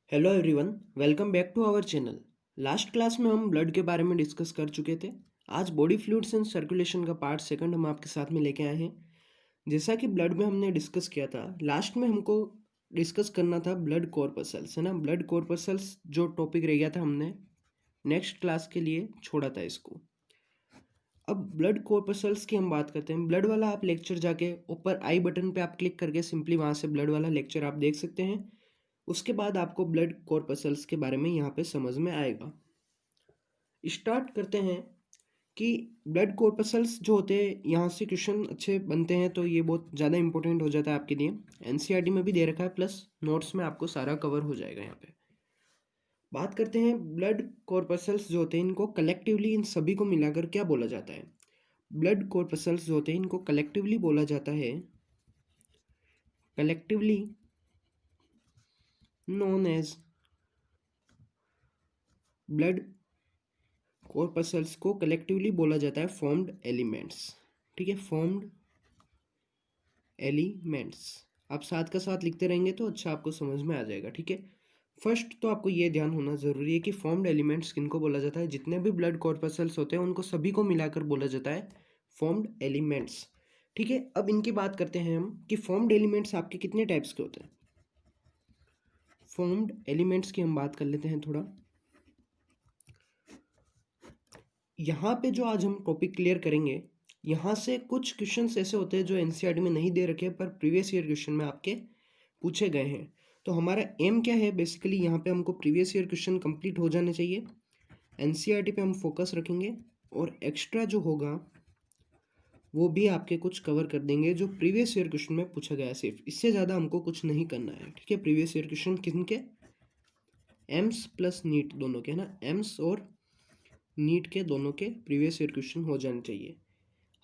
Hello everyone, welcome back to our channel. Last class में हम blood के बारे में डिस्कस कर चुके थे। आज बॉडी फ्लूइड्स एंड सर्कुलेशन का पार्ट सेकंड हम आपके साथ में लेके आए हैं। जैसा कि ब्लड में हमने डिस्कस किया था, लास्ट में हमको डिस्कस करना था ब्लड कॉर्पसल्स, है ना। ब्लड कॉर्पसल्स जो टॉपिक रह गया था, हमने नेक्स्ट क्लास के लिए छोड़ा था इसको। अब ब्लड कॉर्पसल्स की हम बात करते हैं। ब्लड वाला आप लेक्चर जाके ऊपर आई बटन पे आप क्लिक करके सिंपली वहाँ से ब्लड वाला लेक्चर आप देख सकते हैं। उसके बाद आपको ब्लड कॉर्पसल्स के बारे में यहाँ पे समझ में आएगा। स्टार्ट करते हैं कि ब्लड कॉर्पसल्स जो होते हैं, यहाँ से क्वेश्चन अच्छे बनते हैं, तो ये बहुत ज़्यादा इंपॉर्टेंट हो जाता है आपके लिए। एनसीईआरटी में भी दे रखा है, प्लस नोट्स में आपको सारा कवर हो जाएगा। यहाँ पे बात करते हैं ब्लड कॉर्पसल्स जो होते हैं, इनको कलेक्टिवली इन सभी को मिलाकर क्या बोला जाता है। ब्लड कॉर्पसल्स जो होते हैं, इनको कलेक्टिवली बोला जाता है, collectively known as blood corpuscles को कलेक्टिवली बोला जाता है फॉर्म्ड एलिमेंट्स। ठीक है, फॉर्म्ड एलिमेंट्स। आप साथ का साथ लिखते रहेंगे तो अच्छा आपको समझ में आ जाएगा। ठीक है, फर्स्ट तो आपको ये ध्यान होना ज़रूरी है कि फॉर्म्ड एलिमेंट्स किनको बोला जाता है। जितने भी ब्लड कॉर्पसल्स होते हैं उनको सभी को मिलाकर बोला जाता है फॉर्म्ड एलिमेंट्स। ठीक है, अब इनकी बात करते हैं हम कि फॉर्म्ड एलिमेंट्स आपके कितने टाइप्स के होते हैं। फॉर्म्ड एलिमेंट्स की हम बात कर लेते हैं थोड़ा। यहाँ पे जो आज हम टॉपिक क्लियर करेंगे, यहाँ से कुछ क्वेश्चंस ऐसे होते हैं जो एनसीईआरटी में नहीं दे रखे पर प्रीवियस ईयर क्वेश्चन में आपके पूछे गए हैं। तो हमारा एम क्या है, बेसिकली यहाँ पे हमको प्रीवियस ईयर क्वेश्चन कंप्लीट हो जाने चाहिए। एनसीईआरटी पे हम फोकस रखेंगे और एक्स्ट्रा जो होगा वो भी आपके कुछ कवर कर देंगे जो प्रीवियस ईयर क्वेश्चन में पूछा गया है। सिर्फ इससे ज़्यादा हमको कुछ नहीं करना है। ठीक है, प्रीवियस ईयर क्वेश्चन किनके, एम्स प्लस नीट दोनों के, है ना। एम्स और नीट के दोनों के प्रीवियस ईयर क्वेश्चन हो जाने चाहिए।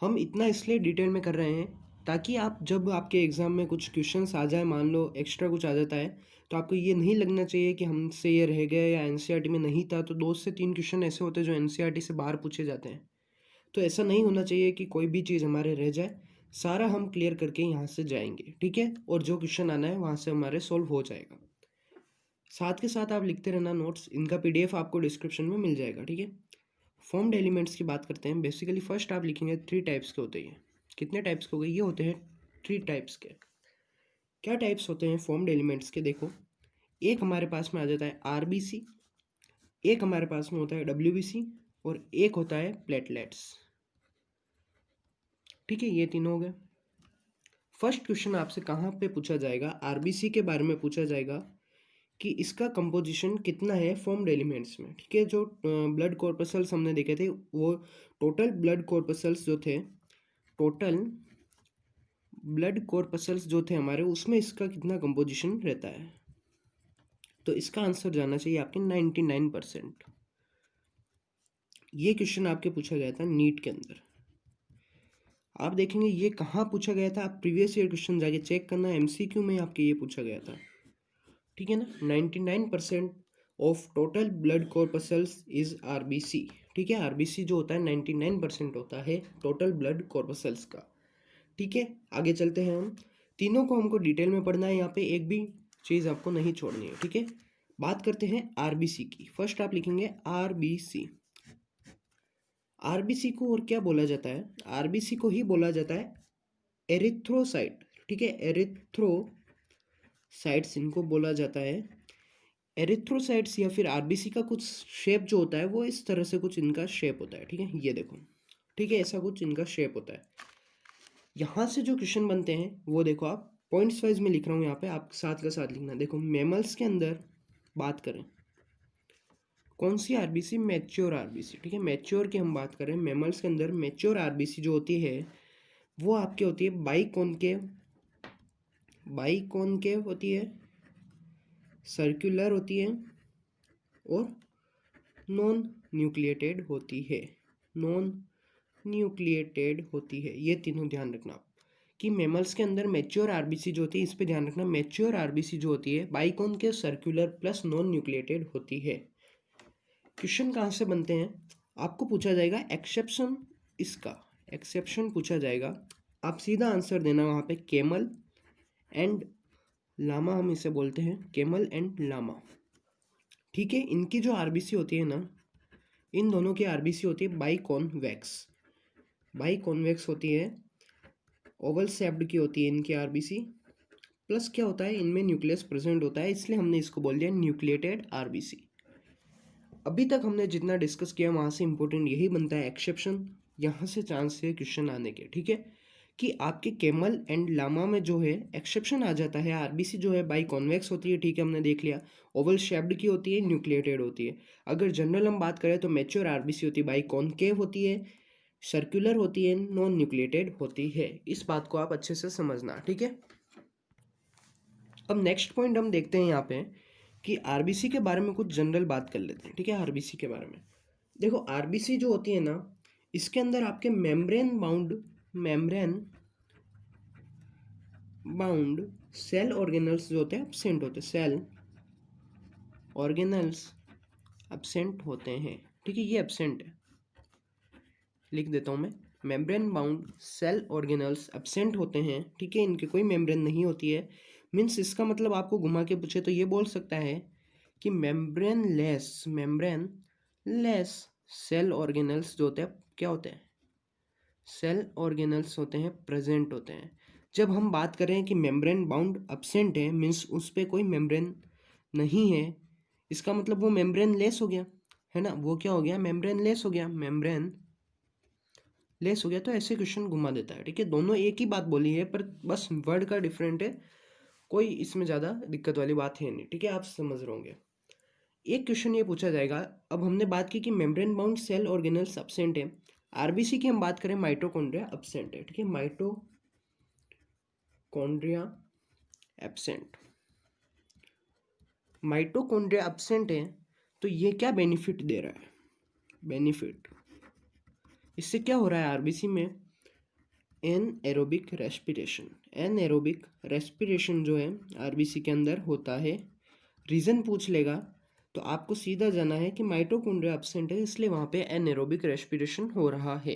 हम इतना इसलिए डिटेल में कर रहे हैं ताकि आप जब आपके एग्ज़ाम में कुछ क्वेश्चंस आ जाए, मान लो एक्स्ट्रा कुछ आ जाता है, तो आपको ये नहीं लगना चाहिए कि हमसे ये रह गए या एनसीईआरटी में नहीं था। तो 2 से 3 क्वेश्चन ऐसे होते हैं जो एनसीईआरटी से बाहर पूछे जाते हैं। तो ऐसा नहीं होना चाहिए कि कोई भी चीज़ हमारे रह जाए। सारा हम क्लियर करके यहाँ से जाएंगे। ठीक है, और जो क्वेश्चन आना है वहाँ से हमारे सॉल्व हो जाएगा। साथ के साथ आप लिखते रहना नोट्स, इनका पीडीएफ आपको डिस्क्रिप्शन में मिल जाएगा। ठीक है, फॉर्म्ड एलिमेंट्स की बात करते हैं। बेसिकली फर्स्ट आप लिखेंगे 3 टाइप्स के होते हैं। कितने टाइप्स के हो गए, ये होते हैं 3 टाइप्स के। क्या टाइप्स होते हैं फॉर्म्ड एलिमेंट्स के, देखो। एक हमारे पास में आ जाता है आरबीसी, एक हमारे पास में होता है डब्ल्यूबीसी, और एक होता है प्लेटलेट्स। ठीक है, ये तीनों हो गए। फर्स्ट क्वेश्चन आपसे कहाँ पे पूछा जाएगा, आरबीसी के बारे में पूछा जाएगा कि इसका कंपोजिशन कितना है फॉर्म्ड एलिमेंट्स में। ठीक है, जो ब्लड कॉर्पसल्स हमने देखे थे, वो टोटल ब्लड कॉर्पसल्स जो थे, टोटल ब्लड कॉर्पसल्स जो थे हमारे, उसमें इसका कितना कंपोजिशन रहता है। तो इसका आंसर जाना चाहिए आपके 99%। ये क्वेश्चन आपके पूछा गया था नीट के अंदर। आप देखेंगे ये कहाँ पूछा गया था, आप प्रीवियस ईयर क्वेश्चन जाके चेक करना, एमसीक्यू में आपके ये पूछा गया था। ठीक है ना, 99% of total blood corpuscles is RBC. ठीक है, आरबीसी जो होता है 99% होता है टोटल ब्लड कॉर्पसल्स का। ठीक है, आगे चलते हैं हम। तीनों को हमको डिटेल में पढ़ना है, यहाँ पे एक भी चीज़ आपको नहीं छोड़नी है। ठीक है, बात करते हैं आरबीसी की। फर्स्ट आप लिखेंगे आरबीसी। आरबीसी को और क्या बोला जाता है, आरबीसी को ही बोला जाता है एरिथ्रोसाइट। ठीक है, एरिथ्रोसाइट्स इनको बोला जाता है। एरिथ्रोसाइट्स या फिर आरबीसी का कुछ शेप जो होता है वो इस तरह से कुछ इनका शेप होता है। ठीक है, ये देखो। ठीक है, ऐसा कुछ इनका शेप होता है। यहाँ से जो क्वेश्चन बनते हैं वो देखो, आप पॉइंट्स वाइज में लिख रहा हूँ यहाँ पे, आप साथ का साथ लिखना। देखो, मैमल्स के अंदर बात करें, कौन सी आरबीसी, मैच्योर आरबीसी। ठीक है, मैच्योर की हम बात करें, मैमल्स के अंदर मैच्योर आरबीसी जो होती है वो आपकी होती है बाइकॉनकेव, बाइकॉनकेव होती है, सर्कुलर होती है, और नॉन न्यूक्लिएटेड होती है। नॉन न्यूक्लिएटेड होती है। ये तीनों ध्यान रखना आप कि मैमल्स के अंदर मैच्योर आरबीसी जो होती है, इस पे ध्यान रखना। मैच्योर आरबीसी जो होती है biconcave, circular plus non nucleated होती है। क्वेश्चन कहाँ से बनते हैं, आपको पूछा जाएगा एक्सेप्शन, इसका एक्सेप्शन पूछा जाएगा। आप सीधा आंसर देना वहाँ पे, केमल एंड लामा, हम इसे बोलते हैं केमल एंड लामा। ठीक है, इनकी जो आरबीसी होती है ना, इन दोनों की आरबीसी होती है बाइकॉन्वेक्स। बाइकॉन्वेक्स होती है, ओवल शेप्ड की होती है इनकी आरबीसी। प्लस क्या होता है, इनमें न्यूक्लियस प्रेजेंट होता है, इसलिए हमने इसको बोल दिया न्यूक्लिएटेड आरबीसी। अभी तक हमने जितना डिस्कस किया वहाँ से इंपॉर्टेंट यही बनता है एक्सेप्शन, यहाँ से चांस है क्वेश्चन आने के। ठीक है, कि आपके कैमल एंड लामा में जो है एक्सेप्शन आ जाता है, आरबीसी जो है बाई कॉन्वेक्स होती है, ठीक है हमने देख लिया। ओवल शेप्ड की होती है, न्यूक्लिएटेड होती है। अगर जनरल हम बात करें तो मैच्योर आरबीसी होती है, बाई कॉनकेव होती है, सर्कुलर होती है, नॉन न्यूक्लिएटेड होती है। इस बात को आप अच्छे से समझना, ठीक है। अब नेक्स्ट पॉइंट हम देखते हैं यहाँ पे कि आरबीसी के बारे में कुछ जनरल बात कर लेते हैं, ठीक है। आरबीसी के बारे में देखो, आरबीसी जो होती है ना, इसके अंदर आपके मेम्ब्रेन बाउंड सेल ऑर्गेनल्स जो होते हैं एब्सेंट होते हैं, सेल ऑर्गेनल्स एब्सेंट होते हैं, ठीक है, ये एब्सेंट है, लिख देता हूँ मैं। Membrane bound cell organelles absent होते हैं, ठीक है, इनकी कोई मेम्ब्रेन नहीं होती है। मीन्स इसका मतलब आपको घुमा के पूछे तो ये बोल सकता है कि मेम्ब्रेन लेस सेल ऑर्गेनल्स जो होते हैं क्या होते हैं, सेल ऑर्गेनल्स होते हैं, प्रेजेंट होते हैं। जब हम बात करें कि मेम्ब्रेन बाउंड एब्सेंट है, मीन्स उस पर कोई मेम्ब्रेन नहीं है, इसका मतलब वो मेम्ब्रेन लेस हो गया, है ना। वो क्या हो गया, मेम्ब्रेन लेस हो गया, मेम्ब्रेन लेस हो गया। तो ऐसे क्वेश्चन घुमा देता है, ठीक है। दोनों एक ही बात बोली है पर बस वर्ड का डिफरेंट है, कोई इसमें ज़्यादा दिक्कत वाली बात है नहीं, ठीक है, आप समझ रहे होंगे। एक क्वेश्चन ये पूछा जाएगा, अब हमने बात की कि membrane bound cell organelles absent है, आरबीसी की हम बात करें माइटोकॉन्ड्रिया एब्सेंट है, ठीक है, माइटोकॉन्ड्रिया एब्सेंट। माइटोकॉन्ड्रिया एब्सेंट है तो ये क्या बेनिफिट दे रहा है, बेनिफिट इससे क्या हो रहा है आरबीसी में, एनएरोबिक रेस्पिरेशन जो है आरबीसी के अंदर होता है। रीज़न पूछ लेगा तो आपको सीधा जाना है कि माइटोकॉन्ड्रिया एब्सेंट है, इसलिए वहाँ पे एनएरोबिक रेस्पिरेशन हो रहा है,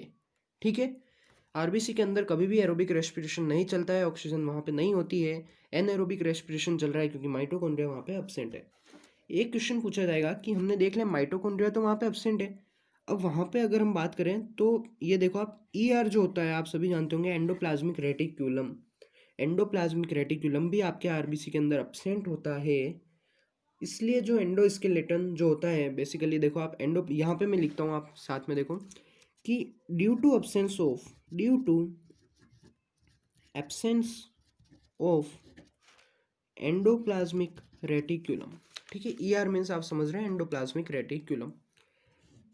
ठीक है। आरबीसी के अंदर कभी भी एरोबिक रेस्पिरेशन नहीं चलता है, ऑक्सीजन वहाँ पे नहीं होती है, एनएरोबिक रेस्पिरेशन चल रहा है क्योंकि माइटोकॉन्ड्रिया वहाँ पे एब्सेंट है। एक क्वेश्चन पूछा जाएगा कि हमने देख लिया माइटोकॉन्ड्रिया तो वहाँ पे एब्सेंट है, अब वहाँ पे अगर हम बात करें तो ये देखो आप ईआर जो होता है आप सभी जानते होंगे, एंडोप्लाज्मिक रेटिक्यूलम। एंडोप्लाज्मिक रेटिक्यूलम भी आपके आरबीसी के अंदर एब्सेंट होता है, इसलिए जो एंडोस्केलेटन जो होता है बेसिकली, देखो आप एंडो, यहाँ पे मैं लिखता हूँ आप साथ में देखो कि due to absence of endoplasmic reticulum, ठीक है, ईआर मीन्स आप समझ रहे हैं एंडोप्लाज्मिक रेटिक्यूलम।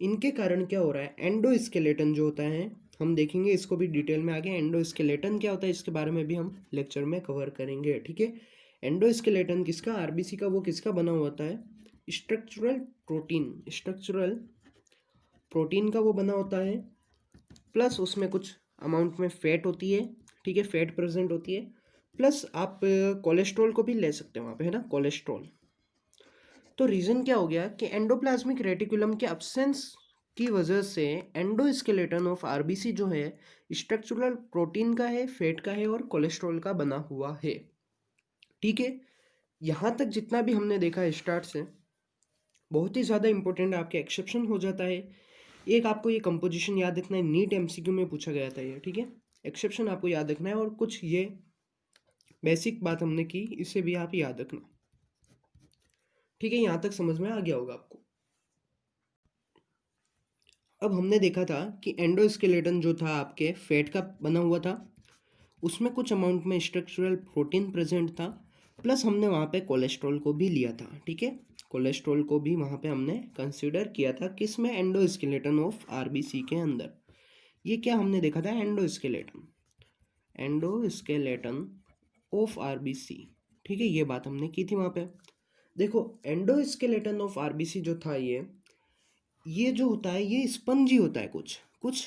इनके कारण क्या हो रहा है, एंडोस्केलेटन जो होता है हम देखेंगे इसको भी डिटेल में आगे, एंडोस्केलेटन क्या होता है इसके बारे में भी हम लेक्चर में कवर करेंगे, ठीक है। एंडोस्केलेटन किसका, आरबीसी का, वो किसका बना हुआ होता है, स्ट्रक्चरल प्रोटीन का वो बना होता है, प्लस उसमें कुछ अमाउंट में फैट होती है, ठीक है, फैट प्रेजेंट होती है, प्लस आप कोलेस्ट्रॉल को भी ले सकते हैं वहाँ पे, है ना, कोलेस्ट्रॉल। तो रीज़न क्या हो गया कि एंडोप्लाज्मिक रेटिकुलम के एब्सेंस की वजह से एंडोस्केलेटन ऑफ आरबीसी जो है स्ट्रक्चरल प्रोटीन का है, फैट का है और कोलेस्ट्रॉल का बना हुआ है, ठीक है। यहाँ तक जितना भी हमने देखा है स्टार्ट से बहुत ही ज़्यादा इंपॉर्टेंट आपके एक्सेप्शन हो जाता है। एक आपको ये कंपोजिशन याद रखना है, नीट एमसीक्यू में पूछा गया था ये, ठीक है। एक्सेप्शन आपको याद रखना है और कुछ ये बेसिक बात हमने की, इसे भी आप याद रखना, ठीक है। यहाँ तक समझ में आ गया होगा आपको। अब हमने देखा था कि एंडोस्केलेटन जो था आपके फैट का बना हुआ था, उसमें कुछ अमाउंट में स्ट्रक्चरल प्रोटीन प्रेजेंट था, प्लस हमने वहाँ पे कोलेस्ट्रॉल को भी लिया था, ठीक है, कोलेस्ट्रॉल को भी वहाँ पे हमने कंसीडर किया था, किस में, एंडोस्केलेटन ऑफ आरबीसी के अंदर। ये क्या हमने देखा था, एंडोस्केलेटन ऑफ आरबीसी, ठीक है, ये बात हमने की थी वहाँ पे। देखो एंडोस्केलेटन ऑफ आरबीसी जो था ये जो होता है ये स्पंजी होता है, कुछ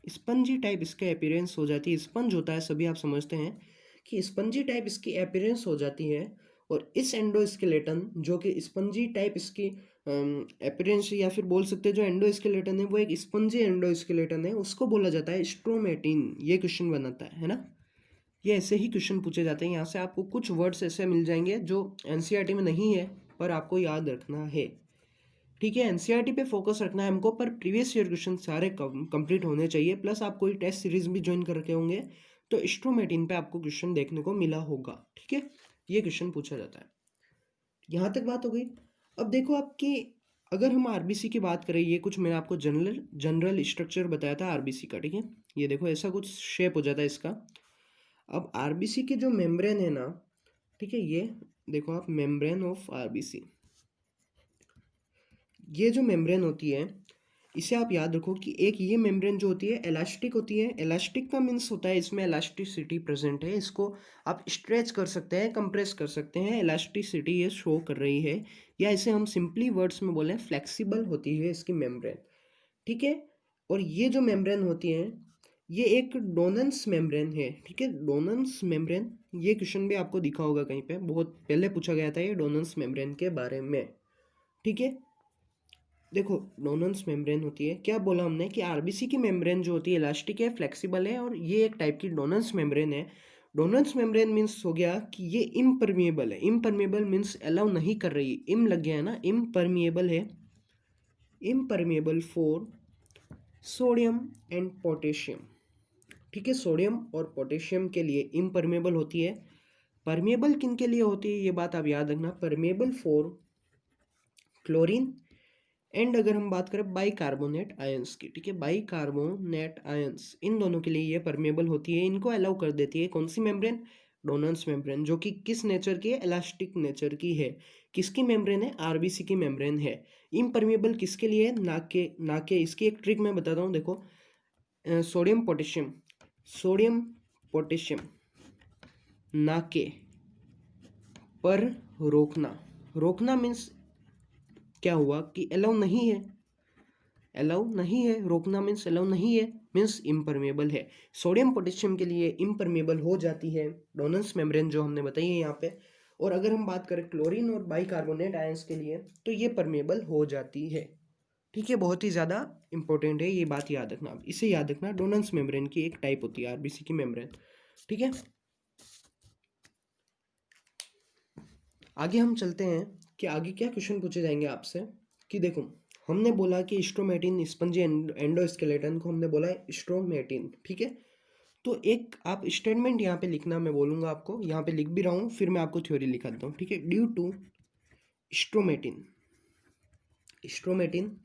स्पंजी टाइप इसका अपीयरेंस हो जाती है, स्पंज होता है, सभी आप समझते हैं कि स्पंजी टाइप इसकी अपीयरेंस हो जाती है। और इस एंडोस्केलेटन जो कि स्पंजी टाइप इसकी अपीयरेंस, या फिर बोल सकते हैं जो एंडोस्केलेटन है वो एक स्पंजी एंडोस्केलेटन है, उसको बोला जाता है स्ट्रोमेटिन। ये क्वेश्चन बनाता है ना, ये ऐसे ही क्वेश्चन पूछे जाते हैं। यहाँ से आपको कुछ वर्ड्स ऐसे मिल जाएंगे जो एनसीईआरटी में नहीं है पर आपको याद रखना है, ठीक है, एनसीईआरटी पे फोकस रखना है हमको, पर प्रीवियस ईयर क्वेश्चन सारे कंप्लीट होने चाहिए, प्लस आप कोई टेस्ट सीरीज भी ज्वाइन कर रखे होंगे तो स्ट्रोमेटिन पे आपको क्वेश्चन देखने को मिला होगा। ठीक है, ये क्वेश्चन पूछा जाता है। यहाँ तक बात हो गई। अब देखो आपकी, अगर हम आरबीसी की बात करें, ये कुछ मैंने आपको जनरल स्ट्रक्चर बताया था आरबीसी का। ठीक है, ये देखो ऐसा कुछ शेप हो जाता है इसका। अब आरबीसी की जो मेम्ब्रेन है ना, ठीक है, ये देखो आप, मेम्ब्रेन ऑफ आरबीसी, ये जो मेम्ब्रेन होती है इसे आप याद रखो कि एक ये मेम्ब्रेन जो होती है इलास्टिक होती है। इलास्टिक का मीन्स होता है इसमें इलास्टिसिटी प्रेजेंट है, इसको आप स्ट्रेच कर सकते हैं, कंप्रेस कर सकते हैं, इलास्टिसिटी ये शो कर रही है, या इसे हम सिंपली वर्ड्स में बोलें फ्लेक्सिबल होती है इसकी मेम्ब्रेन। ठीक है, और ये जो मेम्ब्रेन होती है ये एक डोनन्स मेम्ब्रेन है। ठीक है, डोनन्स मेम्ब्रेन, ये क्वेश्चन भी आपको दिखा होगा कहीं पे, बहुत पहले पूछा गया था ये डोनन्स मेम्ब्रेन के बारे में। ठीक है, देखो डोनन्स मेम्ब्रेन होती है, क्या बोला हमने कि आरबीसी की मेम्ब्रेन जो होती है इलास्टिक है, फ्लेक्सिबल है, और ये एक टाइप की डोनन्स मेम्ब्रेन है। डोनन्स मेम्ब्रेन मीन्स हो गया कि ये इम्परमिएबल है। इम्परमिएबल मीन्स अलाउ नहीं कर रही, इम लग गया है ना, इम्परमिएबल है, impermeable for sodium and potassium. ठीक है, सोडियम और पोटेशियम के लिए इम्परमिएबल होती है। परमिएबल किन के लिए होती है ये बात आप याद रखना, परमिएबल फॉर क्लोरीन, एंड अगर हम बात करें बाइकार्बोनेट आयंस की, ठीक है, बाइकार्बोनेट आयंस, इन दोनों के लिए ये परमेबल होती है, इनको अलाउ कर देती है कौन सी मेम्ब्रेन, डोनन्स मेम्ब्रेन, जो कि किस नेचर की है, इलास्टिक नेचर की है। किसकी मेम्ब्रेन है, आरबीसी की मेम्ब्रेन है। इम्परमेबल किसके लिए है, ना के इसकी एक ट्रिक मैं बताता हूँ, देखो सोडियम पोटेशियम, सोडियम पोटेशियम ना के पर रोकना, रोकना मीन्स क्या हुआ कि अलाउ नहीं है, अलाउ नहीं है, रोकना मीन्स अलाउ नहीं है, मीन्स इम्परमेबल है। सोडियम पोटेशियम के लिए इम्परमेबल हो जाती है डोनन्स मेम्ब्रेन जो हमने बताई है यहाँ पे। और अगर हम बात करें क्लोरीन और बाइकार्बोनेट आयंस के लिए तो ये परमेबल हो जाती है। ठीक है, बहुत ही ज़्यादा इंपॉर्टेंट है, ये बात याद रखना, इसे याद रखना, डोनन्स मेम्ब्रेन की एक टाइप होती है आरबीसी की मेम्ब्रेन। ठीक है, आगे हम चलते हैं कि आगे क्या क्वेश्चन पूछे जाएंगे आपसे। कि देखो हमने बोला कि स्ट्रोमेटिन स्पंजी एंडोस्केलेटन को हमने बोला है स्ट्रोमेटिन। ठीक है, तो एक आप स्टेटमेंट यहाँ पे लिखना, मैं बोलूँगा आपको, यहाँ पे लिख भी रहा हूँ, फिर मैं आपको थ्योरी लिखा देता हूँ। ठीक है, ड्यू टू स्ट्रोमेटिन, स्ट्रोमेटिन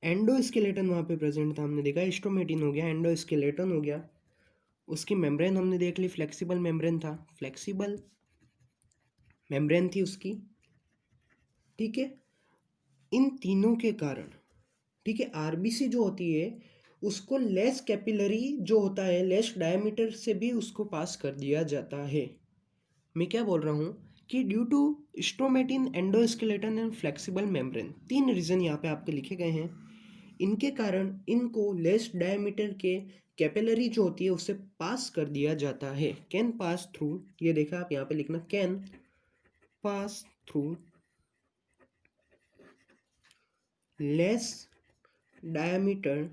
एंडोस्केलेटन वहाँ पे प्रेजेंट था, हमने देखा स्ट्रोमेटिन हो गया, एंडोस्केलेटन हो गया, उसकी मेम्ब्रेन हमने देख ली, फ्लेक्सिबल मेम्ब्रेन था, फ्लेक्सिबल मेम्ब्रेन थी उसकी। ठीक है, इन तीनों के कारण, ठीक है, आरबीसी जो होती है उसको लेस कैपिलरी जो होता है, लेस डायमीटर से भी उसको पास कर दिया जाता है। मैं क्या बोल रहा हूँ कि due to stromatin endoskeleton and flexible membrane, तीन रीजन यहाँ पे आपके लिखे गए हैं, इनके कारण इनको लेस डायमीटर के कैपिलरी जो होती है उससे पास कर दिया जाता है। कैन पास थ्रू, ये देखा आप यहाँ पे लिखना, can pass through less diameter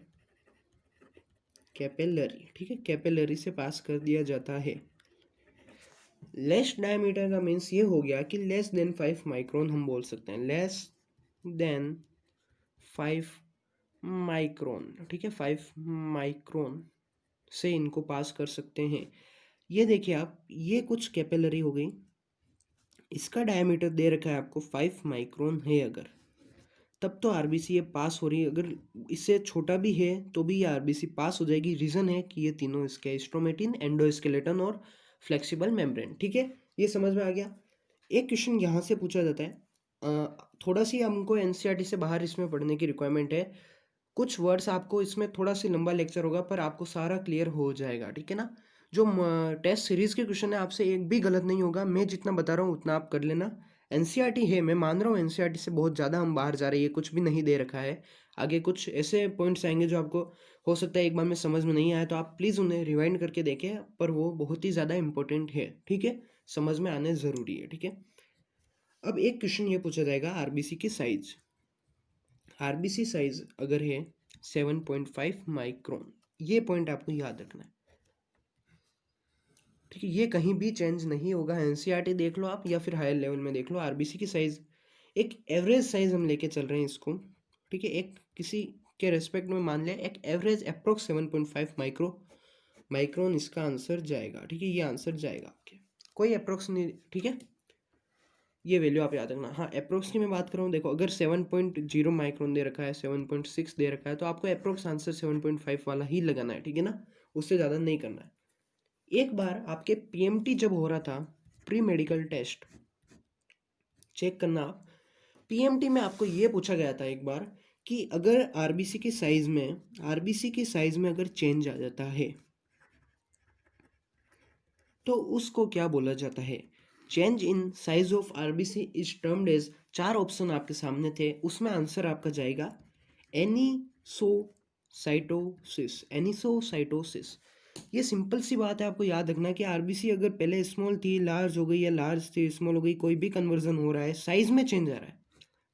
capillary. ठीक है, कैपिलरी से पास कर दिया जाता है। लेस डायमीटर का मीन्स ये हो गया कि लेस देन 5 माइक्रोन हम बोल सकते हैं, लेस देन 5 माइक्रोन। ठीक है, 5 माइक्रोन से इनको पास कर सकते हैं। ये देखिए आप, ये कुछ कैपिलरी हो गई, इसका डायमीटर दे रखा है आपको 5 माइक्रोन है, अगर तब तो आरबीसी ये पास हो रही है, अगर इससे छोटा भी है तो भी ये आरबीसी पास हो जाएगी। रीज़न है कि ये तीनों इसके स्ट्रोमेटिन एंडोस्केलेटन और फ्लेक्सिबल मेम्ब्रेन। ठीक है, ये समझ में आ गया। एक क्वेश्चन यहाँ से पूछा जाता है, थोड़ा सी हमको एनसीईआरटी से बाहर इसमें पढ़ने की रिक्वायरमेंट है, कुछ वर्ड्स आपको इसमें, थोड़ा सी लंबा लेक्चर होगा पर आपको सारा क्लियर हो जाएगा। ठीक है ना, जो टेस्ट सीरीज के क्वेश्चन है आपसे एक भी गलत नहीं होगा, मैं जितना बता रहा हूँ उतना आप कर लेना। एनसीईआरटी है, मैं मान रहा हूँ एनसीईआरटी से बहुत ज़्यादा हम बाहर जा रहे हैं, कुछ भी नहीं दे रखा है। आगे कुछ ऐसे पॉइंट्स आएंगे जो आपको हो सकता है एक बार में समझ में नहीं आया, तो आप प्लीज़ उन्हें रिवाइंड करके देखें, पर वो बहुत ही ज़्यादा इंपॉर्टेंट है। ठीक है, समझ में आने ज़रूरी है। ठीक है, अब एक क्वेश्चन ये पूछा जाएगा, आरबीसी की साइज, आरबीसी साइज अगर है 7.5 माइक्रोन, ये पॉइंट आपको याद रखना है। ठीक है, ये कहीं भी चेंज नहीं होगा, एनसीईआरटी देख लो आप या फिर हायर लेवल में देख लो, आरबीसी की साइज एक एवरेज साइज हम लेके चल रहे हैं इसको, ठीक है। एक किसी के रेस्पेक्ट में मान लिया एक एवरेज अप्रोक्स 7.5 माइक्रोन इसका आंसर जाएगा, ठीक है। ये आंसर जाएगा आपके, कोई अप्रोक्स नहीं, ठीक है। ये वैल्यू आप याद रखना। हाँ, अप्रोक्स की मैं बात कर रहा हूँ, देखो अगर 7.0 माइक्रोन दे रखा है, 7.6 दे रखा है, तो आपको अप्रोक्स आंसर 7.5 वाला ही लगाना है, ठीक है ना, उससे ज़्यादा नहीं करना है। एक बार आपके पीएमटी जब हो रहा था, प्री मेडिकल टेस्ट चेक करना आप, पीएमटी में आपको ये पूछा गया था एक बार कि अगर आरबीसी की साइज में अगर चेंज आ जाता है तो उसको क्या बोला जाता है। Change in size of RBC is termed as, 4 option आपके सामने थे, उसमें आंसर आपका जाएगा एनिसोसाइटोसिस। ये सिंपल सी बात है, आपको याद रखना कि आरबीसी अगर पहले स्मॉल थी लार्ज हो गई, या लार्ज थी स्मॉल हो गई, कोई भी कन्वर्जन हो रहा है, साइज में चेंज आ रहा है,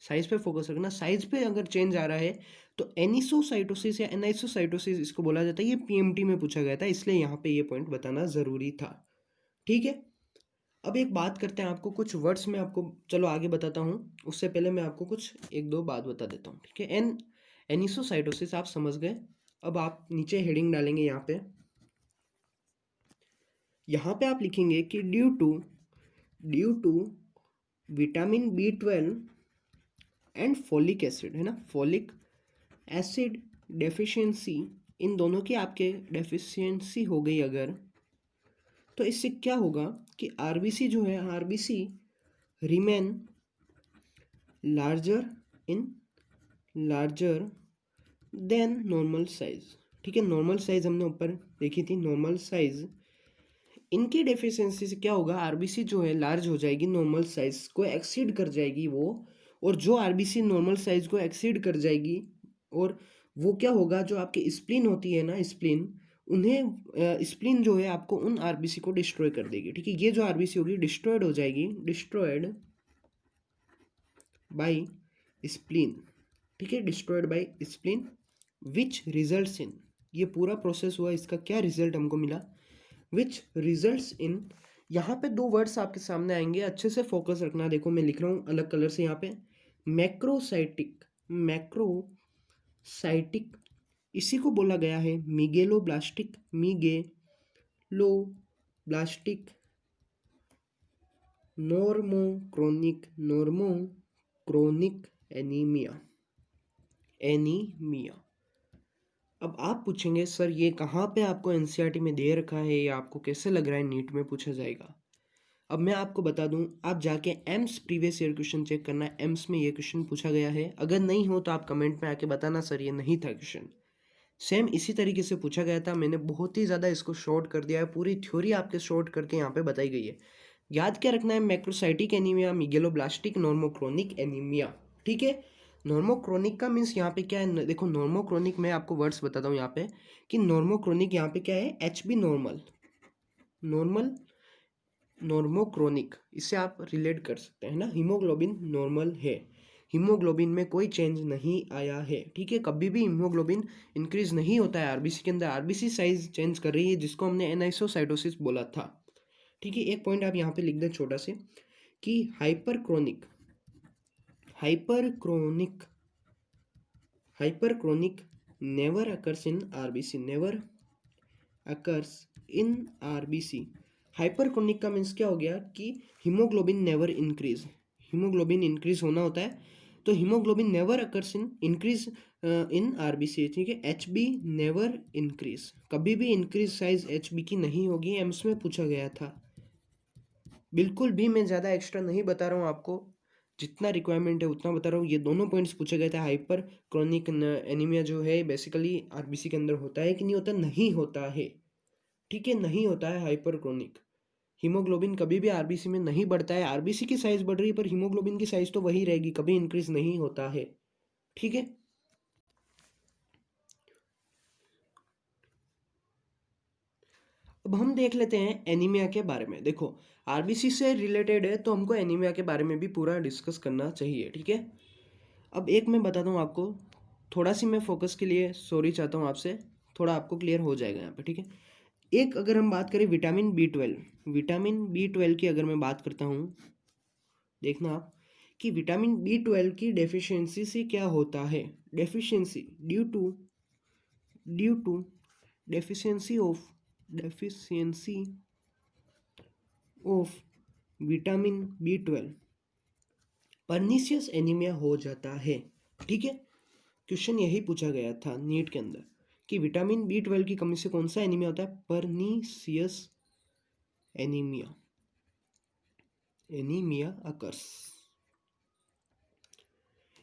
साइज पे फोकस रखना, साइज पे अगर चेंज आ रहा है तो एनिसोसाइटोसिस या एनाइसोसाइटोसिस इसको बोला जाता है। ये पीएमटी में पूछा गया था, इसलिए यहाँ पे ये पॉइंट बताना ज़रूरी था, ठीक है। अब एक बात करते हैं, आपको कुछ वर्ड्स में आपको चलो आगे बताता हूँ, उससे पहले मैं आपको कुछ एक दो बात बता देता हूँ, ठीक है। एनिसोसाइटोसिस आप समझ गए। अब आप नीचे हेडिंग डालेंगे, यहाँ पे आप लिखेंगे कि due to vitamin B12 and folic acid, है ना, फोलिक एसिड डेफिशिएंसी, इन दोनों की आपके डेफिशिएंसी हो गई अगर, तो इससे क्या होगा कि आरबीसी जो है, RBC remain larger in larger than normal size, ठीक है। नॉर्मल साइज हमने ऊपर देखी थी, नॉर्मल साइज, इनकी डेफिशिएंसी से क्या होगा, आरबीसी जो है लार्ज हो जाएगी, नॉर्मल साइज को एक्सीड कर जाएगी वो, और जो आरबीसी नॉर्मल साइज को एक्सीड कर जाएगी, और वो क्या होगा, जो आपकी स्प्लीन होती है ना, स्प्लीन जो है आपको उन आरबीसी को डिस्ट्रॉय कर देगी, ठीक है। ये जो आरबीसी होगी डिस्ट्रॉयड हो जाएगी, डिस्ट्रॉयड बाय स्प्लीन, ठीक है, destroyed by spleen, which results in, ये पूरा प्रोसेस हुआ, इसका क्या रिजल्ट हमको मिला, विच रिजल्ट्स इन, यहाँ पे दो वर्ड्स आपके सामने आएंगे, अच्छे से फोकस रखना, देखो मैं लिख रहा हूँ अलग कलर से यहाँ पे, मैक्रोसाइटिक, मैक्रोसाइटिक, इसी को बोला गया है मिगेलोब्लास्टिक, मिगेलोब्लास्टिक नॉर्मोक्रोनिक एनीमिया। अब आप पूछेंगे सर ये कहाँ पे आपको एनसीईआरटी में दे रखा है, या आपको कैसे लग रहा है नीट में पूछा जाएगा। अब मैं आपको बता दूं, आप जाके AIIMS previous year question check करना, एम्स में ये क्वेश्चन पूछा गया है, अगर नहीं हो तो आप कमेंट में आके बताना सर ये नहीं था क्वेश्चन, सेम इसी तरीके से पूछा गया था, मैंने बहुत ही ज़्यादा इसको शॉर्ट कर दिया है, पूरी थ्योरी आपके शॉर्ट करके यहाँ पे बताई गई है। याद क्या रखना है, मैक्रोसाइटिक एनीमिया, मिगेलोब्लास्टिक नॉर्मोक्रोनिक एनीमिया, ठीक है। नॉर्मोक्रोनिक का मीन्स यहाँ पे क्या है, देखो नॉर्मोक्रोनिक मैं आपको वर्ड्स बताता हूँ यहाँ पे, कि नॉर्मोक्रोनिक यहाँ पे क्या है, HB नॉर्मोक्रोनिक, इससे आप रिलेट कर सकते हैं ना, हीमोग्लोबिन नॉर्मल है, हीमोग्लोबिन में कोई चेंज नहीं आया है, ठीक है। कभी भी हीमोग्लोबिन इंक्रीज नहीं होता है आरबीसी के अंदर, आरबीसी साइज चेंज कर रही है, जिसको हमने एनाइसोसाइटोसिस बोला था, ठीक है। एक पॉइंट आप यहाँ पे लिख दें छोटा से, कि हाइपरक्रोनिक नेवर अकर्स इन आरबीसी। हाइपरक्रोनिक का मीन्स क्या हो गया कि haemoglobin never increase, haemoglobin increase होना होता है, तो haemoglobin never occurs increase in RBC, ठीक है। एचबी नेवर इंक्रीज, कभी भी इंक्रीज साइज एचबी की नहीं होगी, एम्स में पूछा गया था। बिल्कुल भी मैं ज़्यादा एक्स्ट्रा नहीं बता रहा हूँ आपको, जितना रिक्वायरमेंट है उतना बता रहा हूँ। ये दोनों पॉइंट्स पूछे गए थे, हाइपर क्रोनिक एनीमिया जो है बेसिकली आरबीसी के अंदर होता है कि नहीं होता, नहीं होता है, ठीक है, नहीं होता है हाइपर क्रोनिक। हीमोग्लोबिन कभी भी आरबीसी में नहीं बढ़ता है, आरबीसी की साइज बढ़ रही है पर हीमोग्लोबिन की साइज तो वही रहेगी, कभी इंक्रीज नहीं होता है, ठीक है। अब हम देख लेते हैं एनीमिया के बारे में। देखो आरबीसी से रिलेटेड है तो हमको एनीमिया के बारे में भी पूरा डिस्कस करना चाहिए, ठीक है। अब एक मैं बताता हूँ आपको, थोड़ा सी मैं फोकस के लिए सॉरी चाहता हूँ आपसे, थोड़ा आपको क्लियर हो जाएगा यहाँ पे, ठीक है। एक अगर हम बात करें विटामिन B12 की अगर मैं बात करता हूँ, देखना आप कि विटामिन B12 की डेफिशिएंसी से क्या होता है। Deficiency due to deficiency of vitamin B12 pernicious anaemia हो जाता है। ठीक है, क्वेश्चन यही पूछा गया था नीट के अंदर कि विटामिन B12 की कमी से कौन सा एनीमिया होता है। Pernicious anaemia occurs.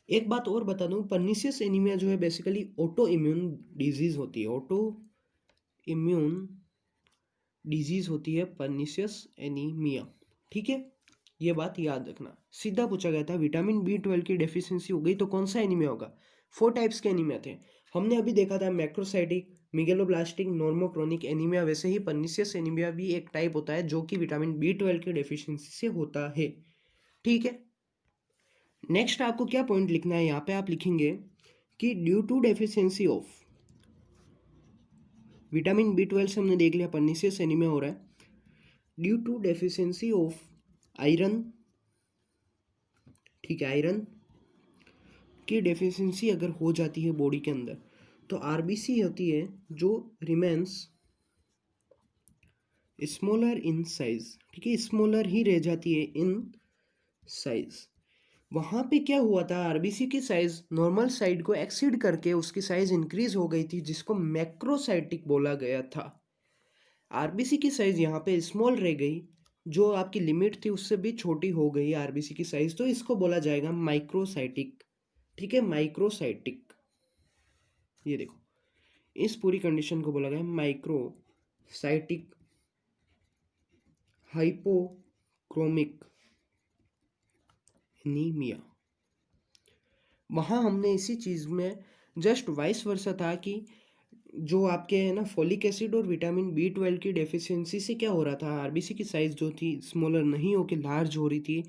एक बात और बता दूं, पर्नीशियस एनीमिया जो है बेसिकली ऑटो इम्यून डिजीज होती है। ऑटो इम्यून डिजीज होती है पर्नीशियस एनीमिया। ठीक है, ये बात याद रखना। सीधा पूछा गया था विटामिन B12 की डेफिशिएंसी हो गई तो कौन सा एनीमिया होगा। 4 टाइप्स के एनीमिया थे, हमने अभी देखा था मैक्रोसाइटिक, मेगलोब्लास्टिक, नॉर्मोक्रोनिक एनीमिया। वैसे ही पर्नीशियस एनीमिया भी एक टाइप होता है जो कि विटामिन B12 की डेफिशिएंसी से होता है। ठीक है, नेक्स्ट आपको क्या पॉइंट लिखना है, यहाँ पे आप लिखेंगे कि due to deficiency of vitamin B12 से हमने देख लिया पर्नीशियस एनीमिया हो रहा है। Due to deficiency of iron, ठीक है, आयरन की डेफिशिएंसी अगर हो जाती है बॉडी के अंदर तो आरबीसी होती है जो रिमेन्स स्मॉलर इन साइज। ठीक है, स्मॉलर ही रह जाती है इन साइज। वहाँ पे क्या हुआ था, आरबीसी की साइज नॉर्मल साइड को एक्सीड करके उसकी साइज इंक्रीज हो गई थी जिसको मैक्रोसाइटिक बोला गया था। आरबीसी की साइज यहाँ पे स्मॉल रह गई, जो आपकी लिमिट थी उससे भी छोटी हो गई आरबीसी की साइज, तो इसको बोला जाएगा माइक्रोसाइटिक। ठीक है, माइक्रोसाइटिक। ये देखो, इस पूरी कंडीशन को बोला गया माइक्रोसाइटिक हाइपोक्रोमिक एनीमिया। वहाँ हमने इसी चीज़ में जस्ट वाइस वर्सा था कि जो आपके है ना फोलिक एसिड और विटामिन B12 की डेफिशिएंसी से क्या हो रहा था, आरबीसी की साइज जो थी स्मॉलर नहीं होकर लार्ज हो रही थी।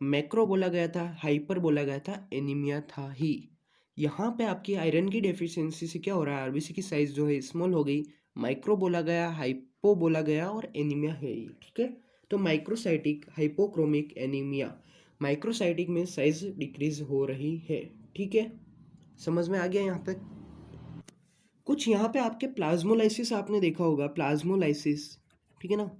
मैक्रो बोला गया था, हाइपर बोला गया था, एनीमिया था ही। यहाँ पे आपकी आयरन की डेफिशिएंसी से क्या हो रहा है, आरबीसी की साइज जो है स्मॉल हो गई, माइक्रो बोला गया, हाइपो बोला गया और एनीमिया है ही। ठीक है, तो माइक्रोसाइटिक हाइपोक्रोमिक एनीमिया, माइक्रोसाइटिक में साइज डिक्रीज हो रही है। ठीक है, समझ में आ गया यहाँ पे। कुछ यहाँ पे आपके प्लाज्मोलाइसिस आपने देखा होगा, प्लाज्मोलाइसिस। ठीक है ना,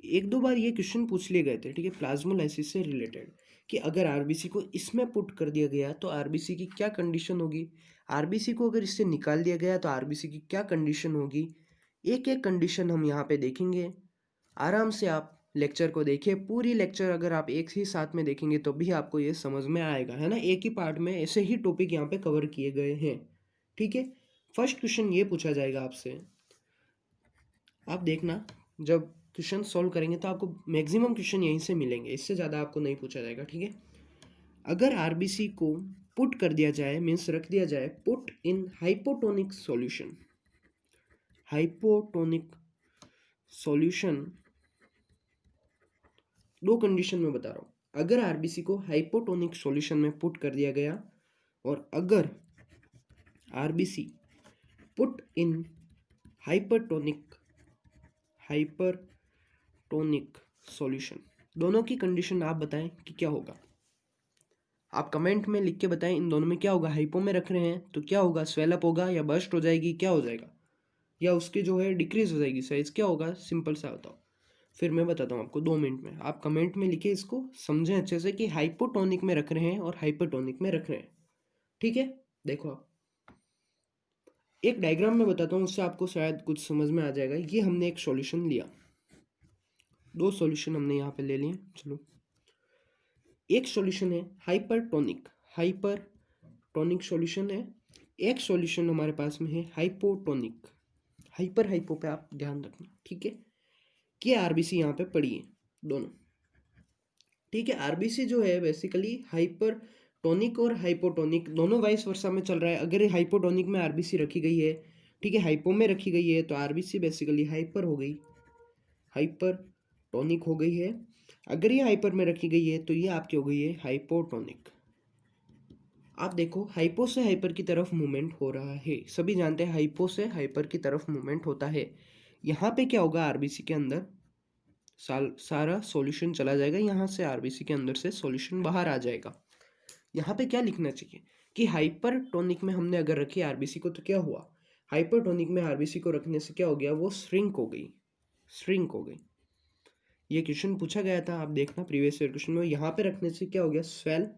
एक दो बार ये क्वेश्चन पूछ लिए गए थे। ठीक है, प्लाज्मोलाइसिस से रिलेटेड कि अगर आरबीसी को इसमें पुट कर दिया गया तो आरबीसी की क्या कंडीशन होगी, आरबीसी को अगर इससे निकाल दिया गया तो आरबीसी की क्या कंडीशन होगी। एक एक कंडीशन हम यहाँ पे देखेंगे। आराम से आप लेक्चर को देखिए, पूरी लेक्चर अगर आप एक ही साथ में देखेंगे तो भी आपको ये समझ में आएगा, है ना। एक ही पार्ट में ऐसे ही टॉपिक यहाँ पे कवर किए गए हैं। ठीक है, फर्स्ट क्वेश्चन ये पूछा जाएगा आपसे, आप देखना जब क्वेश्चन सॉल्व करेंगे तो आपको मैक्सिमम क्वेश्चन यहीं से मिलेंगे, इससे ज़्यादा आपको नहीं पूछा जाएगा। ठीक है, अगर आरबीसी को पुट कर दिया जाए, मीन्स रख दिया जाए, put in hypotonic solution, hypotonic solution, दो कंडीशन में बता रहा हूँ। अगर आरबीसी को हाइपोटोनिक सॉल्यूशन में पुट कर दिया गया और अगर RBC put in hypertonic solution, दोनों की कंडीशन आप बताएं कि क्या होगा। आप कमेंट में लिख के बताएं इन दोनों में क्या होगा। हाइपो में रख रहे हैं तो क्या होगा, स्वेलअप होगा या बर्स्ट हो जाएगी, क्या हो जाएगा, या उसकी जो है डिक्रीज हो जाएगी साइज, क्या होगा, सिंपल सा बताओ। फिर मैं बताता हूँ आपको 2 मिनट में। आप कमेंट में लिखे, इसको समझें अच्छे से कि हाइपोटोनिक में रख रहे हैं और हाइपरटोनिक में रख रहे हैं। ठीक है, देखो आप एक डायग्राम में बताता हूँ, उससे आपको शायद कुछ समझ में आ जाएगा। ये हमने एक सॉल्यूशन लिया, 2 सॉल्यूशन हमने यहाँ पे ले लिए। चलो, एक सॉल्यूशन है हाइपरटोनिक सॉल्यूशन है, एक सॉल्यूशन हमारे पास में है हाइपोटोनिक। हाइपो पे आप ध्यान रखना। ठीक है, कि आरबीसी यहाँ पे पड़ी है दोनों। ठीक है, आरबीसी जो है बेसिकली हाइपरटोनिक और हाइपोटोनिक दोनों वाइस वर्सा में चल रहा है। अगर हाइपोटोनिक में आरबीसी रखी गई है, ठीक है, हाइपो में रखी गई है तो आरबीसी बेसिकली हाइपर हो गई, हाइपरटोनिक हो गई है। अगर ये हाइपर में रखी गई है तो ये आपकी हो गई है हाइपोटोनिक। आप देखो, हाइपो से हाइपर की तरफ मूवमेंट हो रहा है, सभी जानते हैं हाइपो से हाइपर की तरफ मूवमेंट होता है। यहाँ पे क्या होगा, आरबीसी के अंदर सारा सॉल्यूशन चला जाएगा, यहाँ से आरबीसी के अंदर से सॉल्यूशन बाहर आ जाएगा। यहाँ पे क्या लिखना चाहिए कि हाइपरटोनिक में हमने अगर रखी आरबीसी को तो क्या हुआ, हाइपरटोनिक में आरबीसी को रखने से क्या हो गया, वो श्रिंक हो गई, श्रिंक हो गई। ये क्वेश्चन पूछा गया था, आप देखना प्रीवियस ईयर क्वेश्चन में। यहाँ पे रखने से क्या हो गया, swell,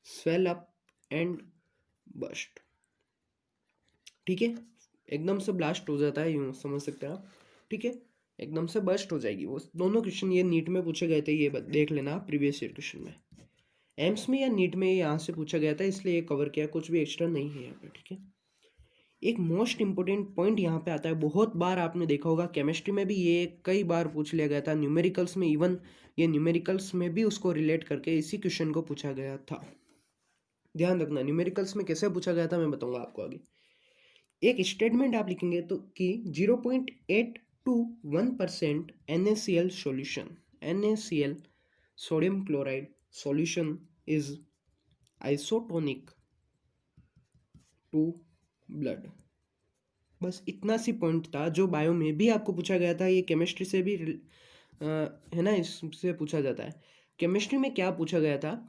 swell up and bast. ठीक है, एकदम से ब्लास्ट हो जाता है, यूँ समझ सकते हैं आप। ठीक है, एकदम से बस्ट हो जाएगी। वो दोनों क्वेश्चन ये नीट में पूछे गए थे, ये देख लेना आप प्रीवियस ईयर क्वेश्चन में। एम्स में या नीट में यहाँ से पूछा गया था, इसलिए ये कवर किया, कुछ भी एक्स्ट्रा नहीं है यहाँ पे। ठीक है, एक मोस्ट इंपॉर्टेंट पॉइंट यहाँ पे आता है, बहुत बार आपने देखा होगा, केमिस्ट्री में भी ये कई बार पूछ लिया गया था, न्यूमेरिकल्स में, इवन ये न्यूमेरिकल्स में भी उसको रिलेट करके इसी क्वेश्चन को पूछा गया था। ध्यान रखना, न्यूमेरिकल्स में कैसे पूछा गया था मैं बताऊंगा आपको आगे। एक स्टेटमेंट आप लिखेंगे तो कि 0.821% NaCl solution, NaCl sodium chloride solution is isotonic to blood. बस इतना सी पॉइंट था जो बायो में भी आपको पूछा गया था, ये केमिस्ट्री से भी है ना, इससे पूछा जाता है। केमिस्ट्री में क्या पूछा गया था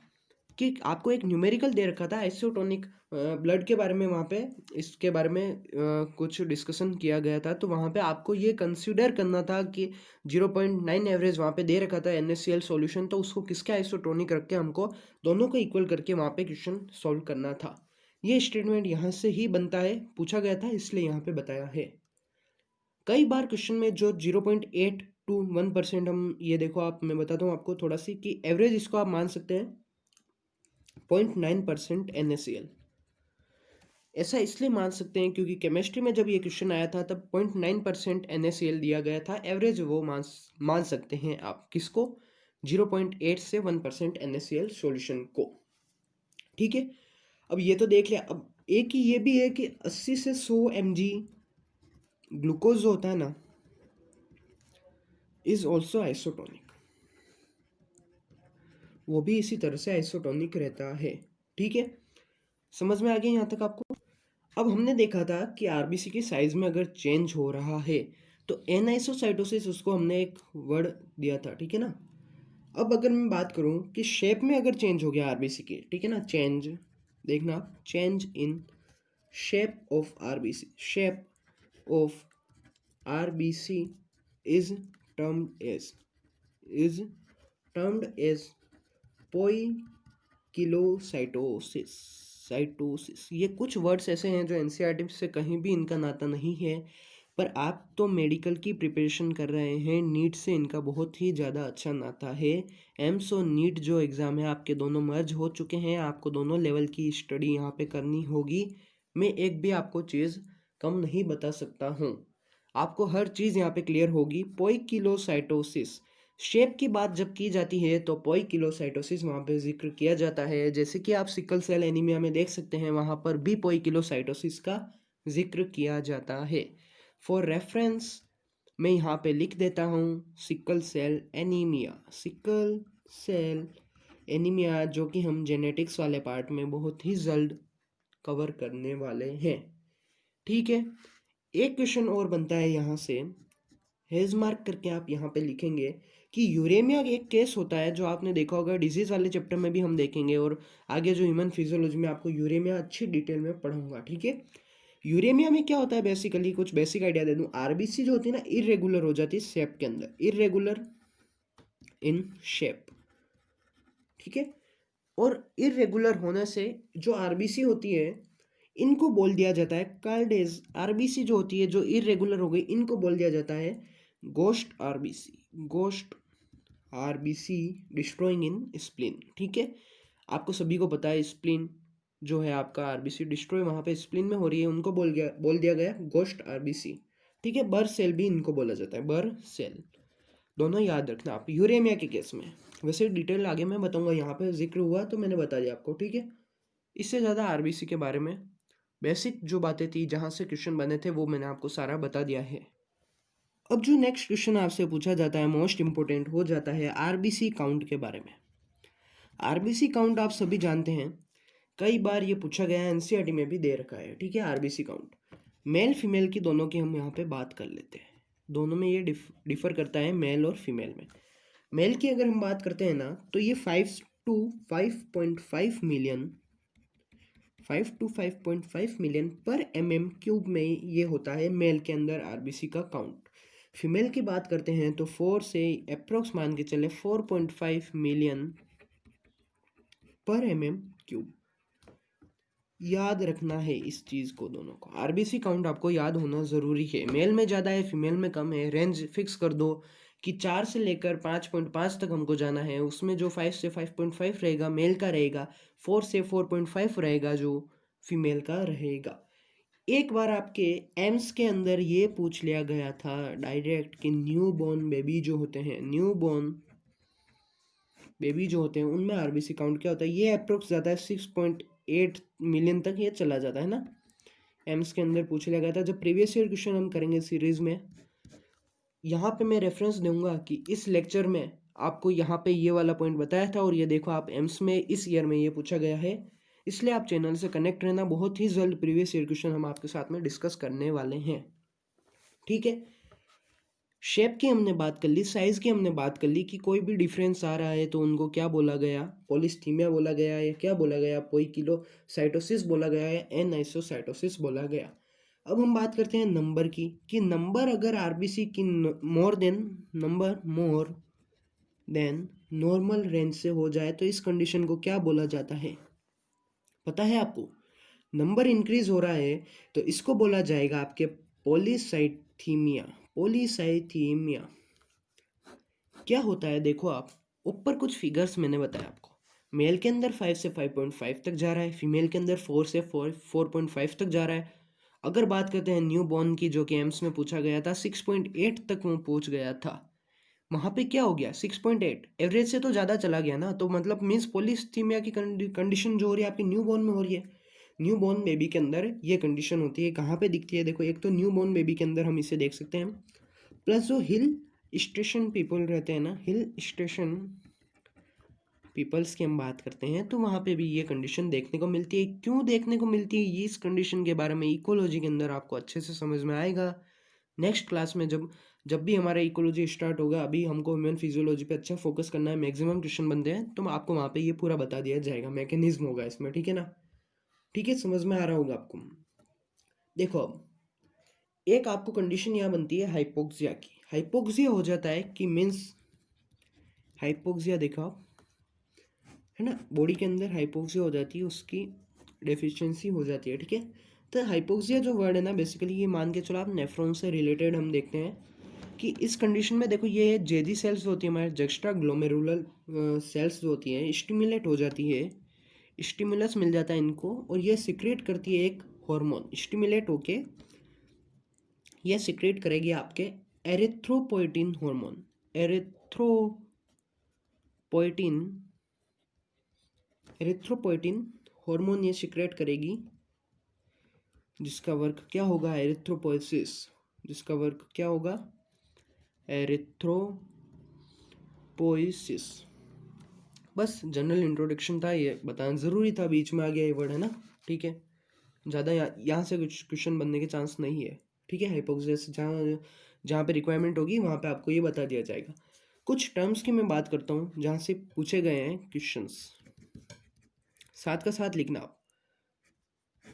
कि आपको एक न्यूमेरिकल दे रखा था आइसोटोनिक ब्लड के बारे में, वहाँ पे इसके बारे में कुछ डिस्कशन किया गया था, तो वहाँ पे आपको ये कंसीडर करना था कि 0.9 एवरेज वहाँ पे दे रखा था NaCl सॉल्यूशन, तो उसको किसके आइसोटोनिक रख के हमको दोनों को इक्वल करके वहाँ पे क्वेश्चन सॉल्व करना था। ये स्टेटमेंट यहाँ से ही बनता है, पूछा गया था इसलिए यहाँ पे बताया है। कई बार क्वेश्चन में जो 0.821% हम, ये देखो आप, मैं बताता हूँ आपको थोड़ा सी कि एवरेज इसको आप मान सकते हैं 0.9% NaCl। ऐसा इसलिए मान सकते हैं क्योंकि केमिस्ट्री में जब ये क्वेश्चन आया था तब 0.9% NaCl दिया गया था, एवरेज वो मान सकते हैं आप किसको, 0.8 से 1% NaCl सॉल्यूशन को। ठीक है, अब ये तो देख लिया। अब एक ही ये भी है कि 80 से 100 mg ग्लूकोज जो होता है ना, इज ऑल्सो आइसोटोनिक, वो भी इसी तरह से आइसोटोनिक रहता है। ठीक है, समझ में आ गया यहाँ तक आपको। अब हमने देखा था कि आरबीसी की साइज में अगर चेंज हो रहा है तो एनाइसोसाइटोसिस, उसको हमने एक वर्ड दिया था। ठीक है ना, अब अगर मैं बात करूं कि शेप में अगर चेंज हो गया आरबीसी की, ठीक है ना, चेंज, देखना, change in shape of RBC, shape of RBC is termed as poikilocytosis, cytosis. ये कुछ वर्ड्स ऐसे हैं जो एनसीईआरटी से कहीं भी इनका नाता नहीं है, पर आप तो मेडिकल की प्रिपरेशन कर रहे हैं, नीट से इनका बहुत ही ज़्यादा अच्छा नाता है। एम्स और नीट जो एग्ज़ाम है आपके दोनों मर्ज हो चुके हैं, आपको दोनों लेवल की स्टडी यहाँ पे करनी होगी। मैं एक भी आपको चीज़ कम नहीं बता सकता हूँ, आपको हर चीज़ यहाँ पे क्लियर होगी। पोइकिलोसाइटोसिस, शेप की बात जब की जाती है तो पोइकिलोसाइटोसिस वहाँ पे जिक्र किया जाता है, जैसे कि आप सिकल सेल एनीमिया में देख सकते हैं, वहाँ पर भी पोइकिलोसाइटोसिस का जिक्र किया जाता है। फॉर रेफरेंस मैं यहाँ पे लिख देता हूँ sickle cell anaemia, sickle cell anaemia, जो कि हम जेनेटिक्स वाले पार्ट में बहुत ही जल्द कवर करने वाले हैं। ठीक है, एक क्वेश्चन और बनता है यहाँ से, हेज मार्क करके आप यहाँ पे लिखेंगे कि यूरेमिया एक केस होता है जो आपने देखा होगा, डिजीज वाले चैप्टर में भी हम देखेंगे, और आगे जो ह्यूमन फिजियोलॉजी में आपको यूरेमिया अच्छी डिटेल में पढ़ाऊंगा। ठीक है, यूरेमिया में क्या होता है, बेसिकली कुछ बेसिक आइडिया दे दूं। आरबीसी जो होती है ना, इरेगुलर हो जाती है शेप के अंदर, इरेगुलर इन शेप। ठीक है, और इरेगुलर होने से जो आरबीसी होती है इनको बोल दिया जाता है कार्डेज। आरबीसी जो होती है जो इरेगुलर हो गई, इनको बोल दिया जाता है ghost RBC, ghost RBC destroying in spleen. ठीक है, आपको सभी को पता है स्प्लीन जो है आपका आरबीसी डिस्ट्रॉय वहाँ पे स्प्लीन में हो रही है, उनको बोल दिया गया गोस्ट आरबीसी। ठीक है, बर सेल भी इनको बोला जाता है, बर सेल, दोनों याद रखना आप यूरेमिया के केस में। वैसे डिटेल आगे मैं बताऊंगा, यहाँ पे जिक्र हुआ तो मैंने बता दिया आपको। ठीक है, इससे ज़्यादा आरबीसी के बारे में बेसिक जो बातें थी, जहाँ से क्वेश्चन बने थे, वो मैंने आपको सारा बता दिया है। अब जो नेक्स्ट क्वेश्चन आपसे पूछा जाता है, मोस्ट इंपोर्टेंट हो जाता है आरबीसी काउंट के बारे में। आरबीसी काउंट आप सभी जानते हैं, कई बार ये पूछा गया है, एनसीईआरटी में भी दे रखा है। ठीक है, आरबीसी काउंट मेल फीमेल की दोनों की हम यहाँ पे बात कर लेते हैं। दोनों में ये डिफर करता है मेल और फीमेल में। मेल की अगर हम बात करते हैं ना तो ये 5 to 5.5 मिलियन 5 to 5.5 मिलियन पर mm³ में ये होता है मेल के अंदर आरबीसी का काउंट। फीमेल की बात करते हैं तो 4 से अप्रोक्स मान के चले 4.5 मिलियन पर mm³। याद रखना है इस चीज़ को, दोनों को आरबीसी काउंट आपको याद होना ज़रूरी है। मेल में ज़्यादा है फीमेल में कम है, रेंज फिक्स कर दो कि 4 से लेकर 5.5 तक हमको जाना है। उसमें जो 5 से 5.5 रहेगा मेल का रहेगा, 4 से 4.5 रहेगा जो फीमेल का रहेगा। एक बार आपके एम्स के अंदर ये पूछ लिया गया था डायरेक्ट कि न्यू बॉर्न बेबी जो होते हैं, न्यू बॉर्न बेबी जो होते हैं उनमें आरबीसी काउंट क्या होता है। ये अप्रोक्स जाता है 6.8 मिलियन तक ये चला जाता है ना। एम्स के अंदर पूछ लिया गया था। जब प्रीवियस ईयर क्वेश्चन हम करेंगे सीरीज़ में, यहाँ पे मैं रेफरेंस दूंगा कि इस लेक्चर में आपको यहाँ पे ये वाला पॉइंट बताया था और ये देखो आप एम्स में इस ईयर में ये पूछा गया है। इसलिए आप चैनल से कनेक्ट रहना, बहुत ही जल्द प्रीवियस ईयर क्वेश्चन हम आपके साथ में डिस्कस करने वाले हैं। ठीक है, शेप की हमने बात कर ली, साइज की हमने बात कर ली कि कोई भी डिफरेंस आ रहा है तो उनको क्या बोला गया, पॉलीस्थीमिया बोला गया या क्या बोला गया, पोइकिलोसाइटोसिस बोला गया या एनआइसोसाइटोसिस बोला गया। अब हम बात करते हैं नंबर की कि नंबर अगर आरबीसी की मोर देन नॉर्मल रेंज से हो जाए तो इस कंडीशन को क्या बोला जाता है, पता है आपको। नंबर इंक्रीज हो रहा है तो इसको बोला जाएगा आपके पॉलीसाइथीमिया। पॉलीसाइथीमिया क्या होता है, देखो आप ऊपर कुछ फिगर्स मैंने बताया आपको। मेल के अंदर 5 से 5.5 तक जा रहा है, फीमेल के अंदर 4 से 4.5 तक जा रहा है। अगर बात करते हैं न्यू बॉर्न की जो कि एम्स में पूछा गया था, 6.8 तक वो पहुंच गया था। वहाँ पे क्या हो गया, 6.8 एवरेज से तो ज़्यादा चला गया ना। तो मतलब मीन्स पॉलीस्थीमिया की कंडीशन जो हो रही है आपकी न्यू बॉर्न में हो रही है। न्यू बॉर्न बेबी के अंदर ये कंडीशन होती है, कहाँ पे दिखती है, देखो एक तो न्यू बॉर्न बेबी के अंदर हम इसे देख सकते हैं। प्लस जो हिल स्टेशन पीपल रहते हैं ना, हिल स्टेशन पीपल्स की हम बात करते हैं तो वहाँ पे भी ये कंडीशन देखने को मिलती है। क्यों देखने को मिलती है ये, इस कंडीशन के बारे में इकोलॉजी के अंदर आपको अच्छे से समझ में आएगा नेक्स्ट क्लास में। जब भी हमारा इकोलॉजी स्टार्ट होगा, अभी हमको ह्यूमन फिजियोलॉजी पे अच्छा फोकस करना है, मैक्सिमम क्वेश्चन बनते हैं तो आपको वहाँ पे ये पूरा बता दिया जाएगा, मैकेनिज्म होगा इसमें। ठीक है ना, ठीक है, समझ में आ रहा होगा आपको। देखो अब एक आपको कंडीशन यहाँ बनती है हाइपोक्सिया की। हाइपोक्सिया हो जाता है कि मीन्स हाइपोक्सिया देखो आप, है ना, बॉडी के अंदर हाइपोक्सिया हो जाती है, उसकी डेफिशिएंसी हो जाती है। ठीक है, तो हाइपोक्सिया जो वर्ड है ना, बेसिकली ये मान के चलो आप नेफ्रॉन से रिलेटेड हम देखते हैं कि इस कंडीशन में देखो ये जेजी सेल्स होती है हमारे, जक्स्ट्रा ग्लोमेरुलर सेल्स जो होती हैं स्टिमुलेट हो जाती है, स्टिमुलस मिल जाता है इनको और ये सिक्रेट करती है एक हार्मोन। स्टिमुलेट होके ये सिक्रेट करेगी आपके erythropoietin hormone. Erythropoietin erythropoietin hormone ये सिक्रेट करेगी, जिसका वर्क क्या होगा, एरिथ्रोपोइसिस। जिसका वर्क क्या होगा, एरिथ्रोपोइसिस। बस जनरल इंट्रोडक्शन था, ये बताना ज़रूरी था, बीच में आ गया ये वर्ड, है ना। ठीक है, ज़्यादा यहाँ से कुछ क्वेश्चन बनने के चांस नहीं है। ठीक है, हाइपोक्सिया से जहाँ जहाँ पे रिक्वायरमेंट होगी वहाँ पे आपको ये बता दिया जाएगा। कुछ टर्म्स की मैं बात करता हूँ जहाँ से पूछे गए हैं क्वेश्चंस, साथ का साथ लिखना आप।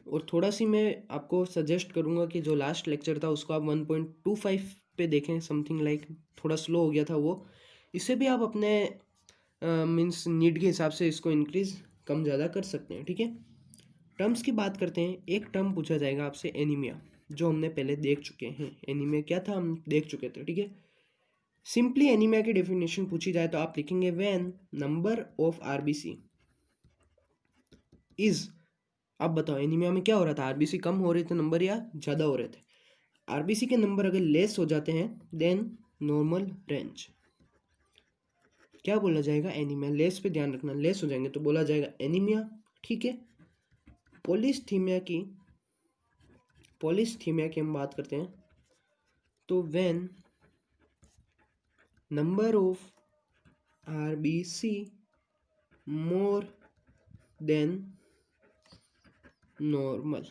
और थोड़ा सी मैं आपको सजेस्ट करूँगा कि जो लास्ट लेक्चर था उसको आप 1.25 पे देखें, समथिंग लाइक थोड़ा स्लो हो गया था वो। इसे भी आप अपने मीन्स नीड के हिसाब से इसको इंक्रीज कम ज़्यादा कर सकते हैं। ठीक है, टर्म्स की बात करते हैं। एक टर्म पूछा जाएगा आपसे एनीमिया, जो हमने पहले देख चुके हैं। एनीमिया क्या था हम देख चुके थे। ठीक है, सिंपली एनीमिया की डेफिनेशन पूछी जाए तो आप लिखेंगे when number of RBC is. अब बताओ एनीमिया में क्या हो रहा था, आरबीसी कम हो रहे थे नंबर या ज़्यादा हो रहे थे। आरबीसी के नंबर अगर लेस हो जाते हैं देन नॉर्मल रेंज। क्या बोला जाएगा, एनीमिया। लेस पे ध्यान रखना, लेस हो जाएंगे तो बोला जाएगा एनीमिया। ठीक है, पॉलीस्थीमिया की हम बात करते हैं तो when number of RBC more than normal.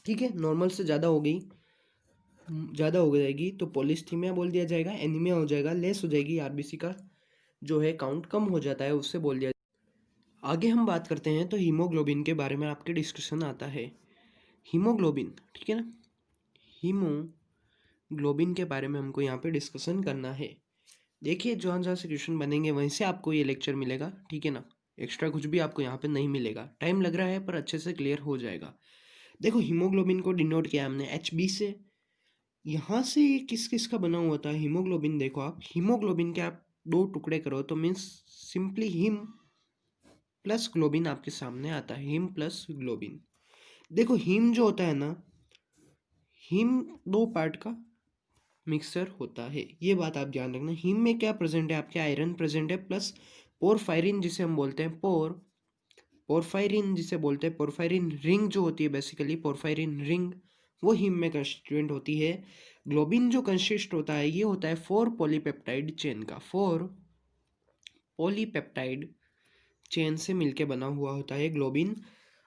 ठीक है, नॉर्मल से ज़्यादा हो गई ज़्यादा हो जाएगी तो पॉलिस्थीमिया बोल दिया जाएगा, एनीमिया हो जाएगा, लेस हो जाएगी, आरबीसी का जो है काउंट कम हो जाता है, उससे बोल दिया। आगे हम बात करते हैं तो हीमोग्लोबिन के बारे में आपके डिस्कशन आता है। हीमोग्लोबिन, ठीक है ना, हीमोग्लोबिन के बारे में हमको यहाँ पे डिस्कशन करना है। देखिए जहाँ जहाँ से क्वेश्चन बनेंगे वहीं से आपको ये लेक्चर मिलेगा, ठीक है ना, एक्स्ट्रा कुछ भी आपको यहाँ पे नहीं मिलेगा। टाइम लग रहा है पर अच्छे से क्लियर हो जाएगा। देखो हीमोग्लोबिन को डिनोट किया हमने HB से। यहाँ से ये किस किस का बना हुआ था हीमोग्लोबिन, देखो आप हीमोग्लोबिन के आप दो टुकड़े करो तो means simply haem plus globin आपके सामने आता है, हीम प्लस ग्लोबिन। देखो हीम जो होता है ना, हीम दो पार्ट का मिक्सर होता है, ये बात आप ध्यान रखना। हीम में क्या प्रेजेंट है, आपके आयरन प्रेजेंट है, प्लस पोरफायरिन जिसे हम बोलते हैं, पोरफायरिन जिसे बोलते हैं, पोरफायरिन रिंग जो होती है, बेसिकली पोरफायरिन रिंग वो हीम में कंस्टिट्यूएंट होती है। ग्लोबिन जो कंसिस्ट होता है ये होता है 4 पॉलीपेप्टाइड चेन का, 4 पॉलीपेप्टाइड चेन से मिलके बना हुआ होता है ग्लोबिन।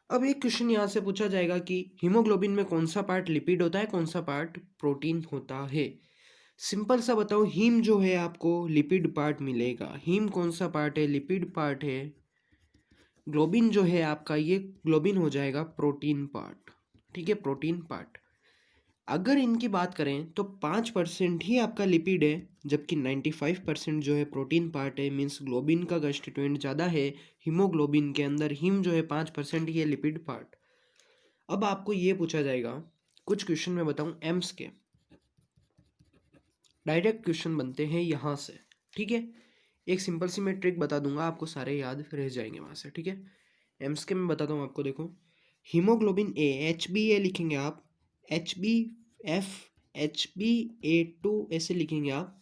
अब एक क्वेश्चन यहाँ से पूछा जाएगा कि हीमोग्लोबिन में कौन सा पार्ट लिपिड होता है, कौन सा पार्ट प्रोटीन होता है। सिंपल सा बताओ, हीम जो है आपको लिपिड पार्ट मिलेगा। हीम कौन सा पार्ट है, लिपिड पार्ट है। ग्लोबिन जो है आपका, ये ग्लोबिन हो जाएगा प्रोटीन पार्ट, ठीक है, प्रोटीन पार्ट। अगर इनकी बात करें तो 5% ही आपका लिपिड है, जबकि 95% जो है प्रोटीन पार्ट है। मीन्स ग्लोबिन का कंस्टिट्यूएंट ज़्यादा है हीमोग्लोबिन के अंदर, हीम जो है 5% ही है लिपिड पार्ट। अब आपको ये पूछा जाएगा, कुछ क्वेश्चन मैं बताऊं एम्स के, डायरेक्ट क्वेश्चन बनते हैं यहाँ से, ठीक है। एक सिंपल सी मैं ट्रिक बता दूंगा, आपको सारे याद रह जाएंगे वहाँ से, ठीक है। एम्स के मैं बताता हूँ आपको, देखो हीमोग्लोबिन ए HbA लिखेंगे आप, HbF HbA2 ऐसे लिखेंगे आप।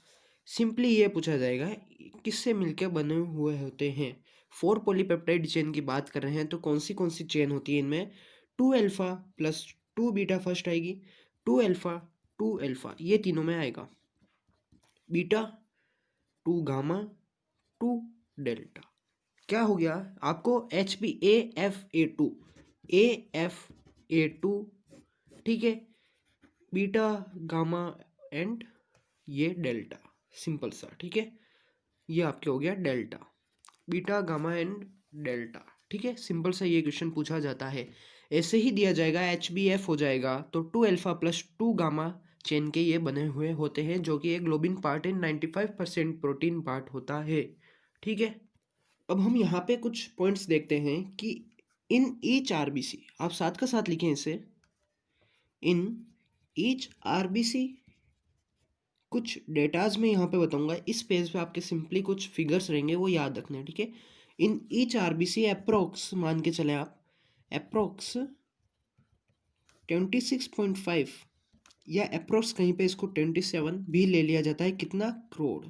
सिंपली ये पूछा जाएगा किससे मिलकर बने हुए होते हैं। 4 पॉलीपेप्टाइड चेन की बात कर रहे हैं तो कौन सी चेन होती है इनमें, 2 अल्फा प्लस 2 बीटा फर्स्ट आएगी, 2 अल्फा ये तीनों में आएगा, बीटा 2 गामा 2 डेल्टा। क्या हो गया आपको, HbAFA2 ठीक है, बीटा गामा एंड ये डेल्टा, सिंपल सा, ठीक है। ये आपके हो गया delta, beta gamma and delta, ठीक है। सिंपल सा ये क्वेश्चन पूछा जाता है। ऐसे ही दिया जाएगा HbF हो जाएगा तो 2 अल्फा प्लस 2 गामा चेन के ये बने हुए होते हैं, जो कि एक ग्लोबिन पार्ट है, 95% प्रोटीन पार्ट होता है, ठीक है। अब हम यहाँ पे कुछ पॉइंट्स देखते हैं कि इन ईच आरबीसी, आप साथ का साथ लिखें इसे, इन ईच आरबीसी, कुछ डेटाज में यहाँ पे बताऊंगा, इस पेज पे आपके सिंपली कुछ फिगर्स रहेंगे वो याद रखने हैं, ठीक है। इन ईच आरबीसी अप्रोक्स मान के चले आप, अप्रोक्स 26.5 या अप्रोक्स कहीं पे इसको 27 भी ले लिया जाता है, कितना, crore.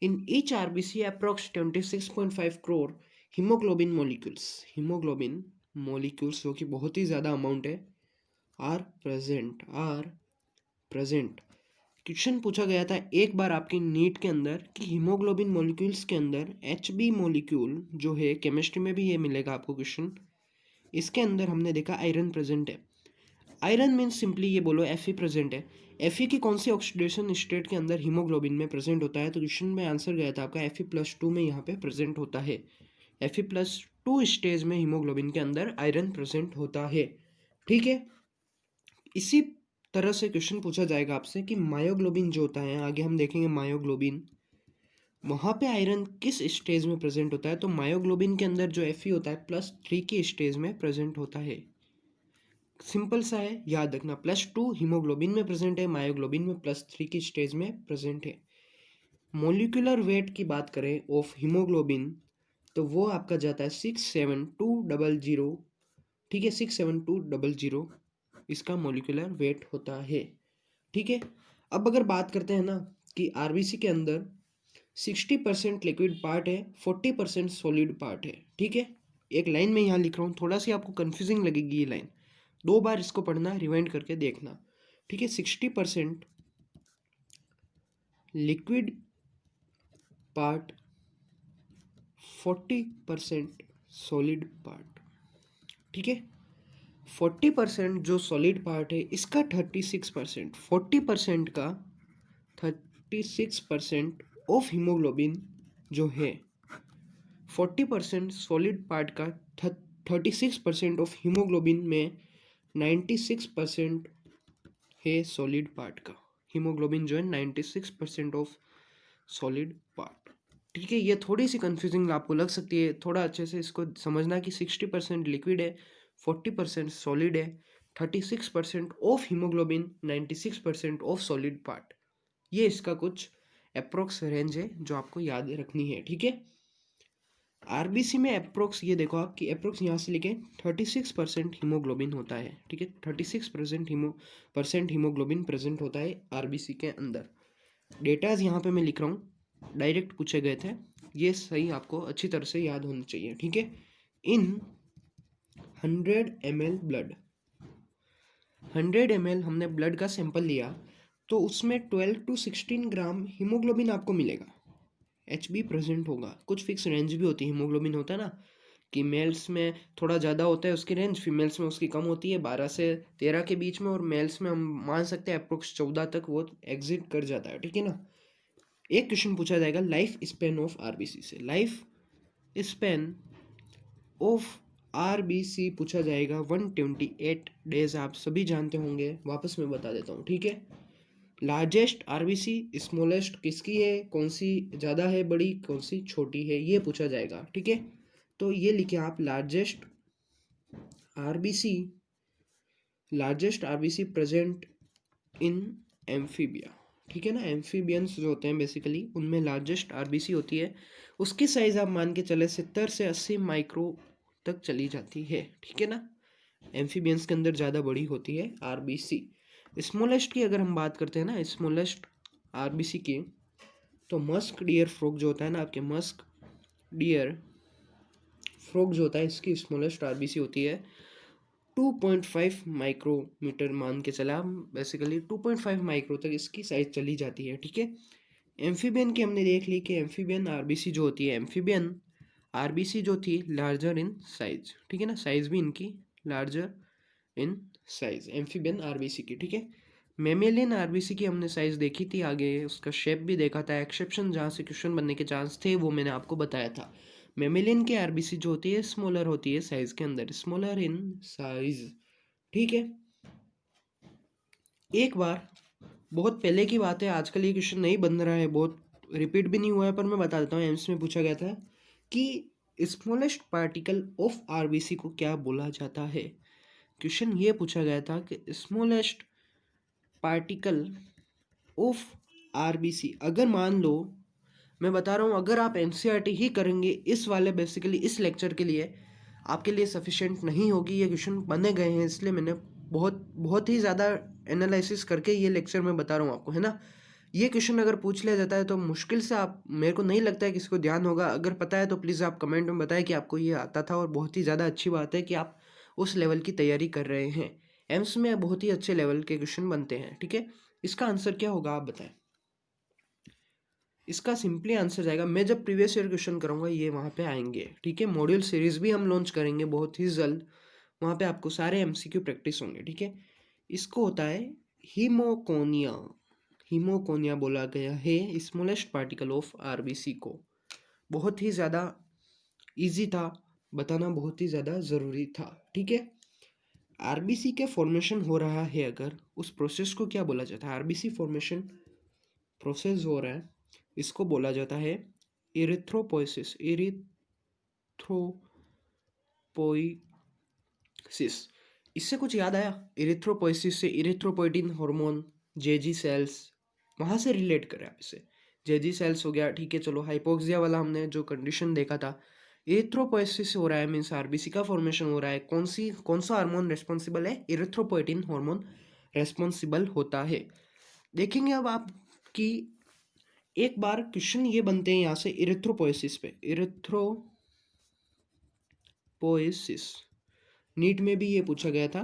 In each RBC approx 26.5 crore haemoglobin molecules जो कि बहुत ही ज़्यादा अमाउंट है, आर प्रेजेंट। क्वेश्चन पूछा गया था एक बार आपके नीट के अंदर कि हीमोग्लोबिन मॉलिक्यूल्स के अंदर HB मॉलिक्यूल जो है, केमिस्ट्री में भी ये मिलेगा आपको क्वेश्चन, इसके अंदर हमने देखा आयरन प्रेजेंट है। आयरन मीन्स सिंपली ये बोलो Fe प्रेजेंट है। Fe की कौन सी ऑक्सीडेशन स्टेट के अंदर हीमोग्लोबिन में प्रेजेंट होता है, तो क्वेश्चन में आंसर गया था आपका Fe+2 में यहाँ पे प्रेजेंट होता है। Fe+2 स्टेज में हीमोग्लोबिन के अंदर आयरन प्रेजेंट होता है, ठीक है। इसी तरह से क्वेश्चन पूछा जाएगा आपसे कि मायोग्लोबिन जो होता है, आगे हम देखेंगे मायोग्लोबिन, वहाँ पे आयरन किस स्टेज में प्रेजेंट होता है, तो मायोग्लोबिन के अंदर जो Fe होता है +3 की स्टेज में प्रेजेंट होता है। सिंपल सा है, याद रखना, +2 हीमोग्लोबिन में प्रेजेंट है, मायोग्लोबिन में +3 की स्टेज में प्रेजेंट है। मोलिकुलर वेट की बात करें ऑफ हीमोग्लोबिन तो वो आपका जाता है 67200, ठीक है, 67200 इसका मोलिकुलर वेट होता है, ठीक है। अब अगर बात करते हैं ना कि आरबीसी के अंदर 60% लिक्विड पार्ट है, 40% सॉलिड पार्ट है, ठीक है। एक लाइन में यहाँ लिख रहा हूँ, थोड़ा सी आपको कंफ्यूजिंग लगेगी ये लाइन, 2 बार इसको पढ़ना, रिवाइंड करके देखना, ठीक है। 60% लिक्विड पार्ट, 40% सॉलिड पार्ट, ठीक है। 40% जो सॉलिड पार्ट है इसका 36%, 40% का 36% ऑफ हीमोग्लोबिन जो है, 40% सॉलिड पार्ट का 36% ऑफ हीमोग्लोबिन में 96% है सॉलिड पार्ट का। हीमोग्लोबिन जो है 96% ऑफ सॉलिड पार्ट। ठीक है, ये थोड़ी सी कंफ्यूजिंग आपको लग सकती है, थोड़ा अच्छे से इसको समझना कि 60% लिक्विड है, 40% सॉलिड है, 36% of haemoglobin, 96% of solid part. ये इसका कुछ अप्रोक्स रेंज है जो आपको याद रखनी है। ठीक है, आरबीसी में अप्रोक्स ये देखो आप कि अप्रोक्स यहाँ से लेके 36% हीमोग्लोबिन होता है। ठीक है, 36% हीमोग्लोबिन प्रेजेंट होता है आरबीसी के अंदर। डेटाज यहाँ पे मैं लिख रहा हूँ, डायरेक्ट पूछे गए थे, ये सही आपको अच्छी तरह से याद होना चाहिए। ठीक है, इन 100 ml ब्लड, 100 ml हमने ब्लड का सैंपल लिया तो उसमें 12 to 16 ग्राम हीमोग्लोबिन आपको मिलेगा। HB प्रेजेंट होगा। कुछ फिक्स रेंज भी होती है, हीमोग्लोबिन होता है ना कि मेल्स में थोड़ा ज़्यादा होता है उसकी रेंज, फीमेल्स में उसकी कम होती है, 12 से 13 के बीच में, और मेल्स में हम मान सकते हैं अप्रोक्स 14 तक वो एग्जिट कर जाता है। ठीक है ना। एक क्वेश्चन पूछा जाएगा लाइफ स्पेन ऑफ आरबीसी से, लाइफ स्पेन ऑफ आरबीसी पूछा जाएगा 128 डेज। आप सभी जानते होंगे, वापस मैं बता देता हूँ। ठीक है, लार्जेस्ट आरबीसी स्मॉलेस्ट किसकी है, कौन सी ज़्यादा है बड़ी, कौन सी छोटी है, ये पूछा जाएगा। ठीक है, तो ये लिखे आप largest RBC, largest RBC present in amphibia. ठीक है ना, एम्फीबियंस जो होते हैं बेसिकली उनमें लार्जेस्ट आरबीसी होती है, उसकी साइज आप मान के चले 70 से 80 माइक्रो तक चली जाती है। ठीक है ना, एम्फीबियंस के अंदर ज़्यादा बड़ी होती है आरबीसी। स्मॉलेस्ट की अगर हम बात करते हैं ना, स्मॉलेस्ट आरबीसी की, तो मस्क डियर फ्रॉग जो होता है ना, आपके मस्क डियर फ्रॉग जो होता है, इसकी स्मॉलेस्ट आरबीसी होती है 2.5 माइक्रोमीटर, मान के चला बेसिकली 2.5 माइक्रो तक इसकी साइज चली जाती है। ठीक है, एम्फीबियन की हमने देख ली कि एम्फीबियन आरबीसी जो होती है, एम्फीबियन आरबीसी जो थी लार्जर इन साइज। ठीक है ना, साइज भी इनकी larger in size amphibian RBC की। ठीक है, मेमेलियन आरबीसी की हमने साइज देखी थी आगे, उसका शेप भी देखा था, एक्सेप्शन जहाँ से क्वेश्चन बनने के चांस थे वो मैंने आपको बताया था। मेमेलियन की आरबीसी जो होती है स्मॉलर होती है साइज के अंदर, स्मॉलर इन साइज। ठीक है, एक बार बहुत पहले की बात है, आजकल ये क्वेश्चन नहीं बन रहा है, बहुत रिपीट भी नहीं हुआ है, पर मैं बता देता हूँ। एम्स में पूछा गया था कि स्मॉलेस्ट पार्टिकल ऑफ आरबीसी को क्या बोला जाता है। क्वेश्चन ये पूछा गया था कि स्मॉलेस्ट पार्टिकल ऑफ आरबीसी, अगर मान लो, मैं बता रहा हूँ, अगर आप एनसीईआरटी ही करेंगे इस वाले बेसिकली इस लेक्चर के लिए, आपके लिए सफिशिएंट नहीं होगी। ये क्वेश्चन बने गए हैं, इसलिए मैंने बहुत बहुत ही ज़्यादा एनालिसिस करके ये लेक्चर में बता रहा हूँ आपको, है ना। ये क्वेश्चन अगर पूछ लिया जाता है तो मुश्किल से आप, मेरे को नहीं लगता है किसी को ध्यान होगा। अगर पता है तो प्लीज़ आप कमेंट में बताएं कि आपको ये आता था, और बहुत ही ज़्यादा अच्छी बात है कि आप उस लेवल की तैयारी कर रहे हैं। एम्स में बहुत ही अच्छे लेवल के क्वेश्चन बनते हैं। ठीक है, इसका आंसर क्या होगा आप बताएं। इसका सिंपली आंसर जाएगा, मैं जब प्रीवियस ईयर क्वेश्चन करूँगा ये वहाँ पे आएंगे। ठीक है, मॉड्यूल सीरीज भी हम लॉन्च करेंगे बहुत ही जल्द, वहाँ पे आपको सारे एमसीक्यू प्रैक्टिस होंगे। ठीक है, इसको होता है हीमोकोनिया, हीमोकोनिया बोला गया है स्मॉलेस्ट पार्टिकल ऑफ आरबीसी को। बहुत ही ज़्यादा इजी था, बताना बहुत ही ज़्यादा ज़रूरी था। ठीक है, आरबीसी के फॉर्मेशन हो रहा है, अगर उस प्रोसेस को क्या बोला जाता है, आरबीसी फॉर्मेशन प्रोसेस हो रहा है, इसको बोला जाता है इरिथ्रोपोइसिस, इरिथ्रोपोइसिस। इससे कुछ याद आया, इरिथ्रोपोइसिस से इरिथ्रोपोइटिन हार्मोन, जेजी सेल्स, वहाँ से रिलेट करें आप इसे। जेजी सेल्स हो गया, ठीक है, चलो हाइपोक्सिया वाला हमने जो कंडीशन देखा था, इरिथ्रोपोइसिस हो रहा है, मीन्स आरबीसी का फॉर्मेशन हो रहा है। कौन सा हार्मोन रेस्पॉन्सिबल है, इरिथ्रोपोइटिन हार्मोन रेस्पॉन्सिबल होता है। देखेंगे अब आप कि एक बार क्वेश्चन ये बनते हैं यहाँ से इरिथ्रोपोइसिस पे, इरिथ्रोपोइसिस नीट में भी ये पूछा गया था।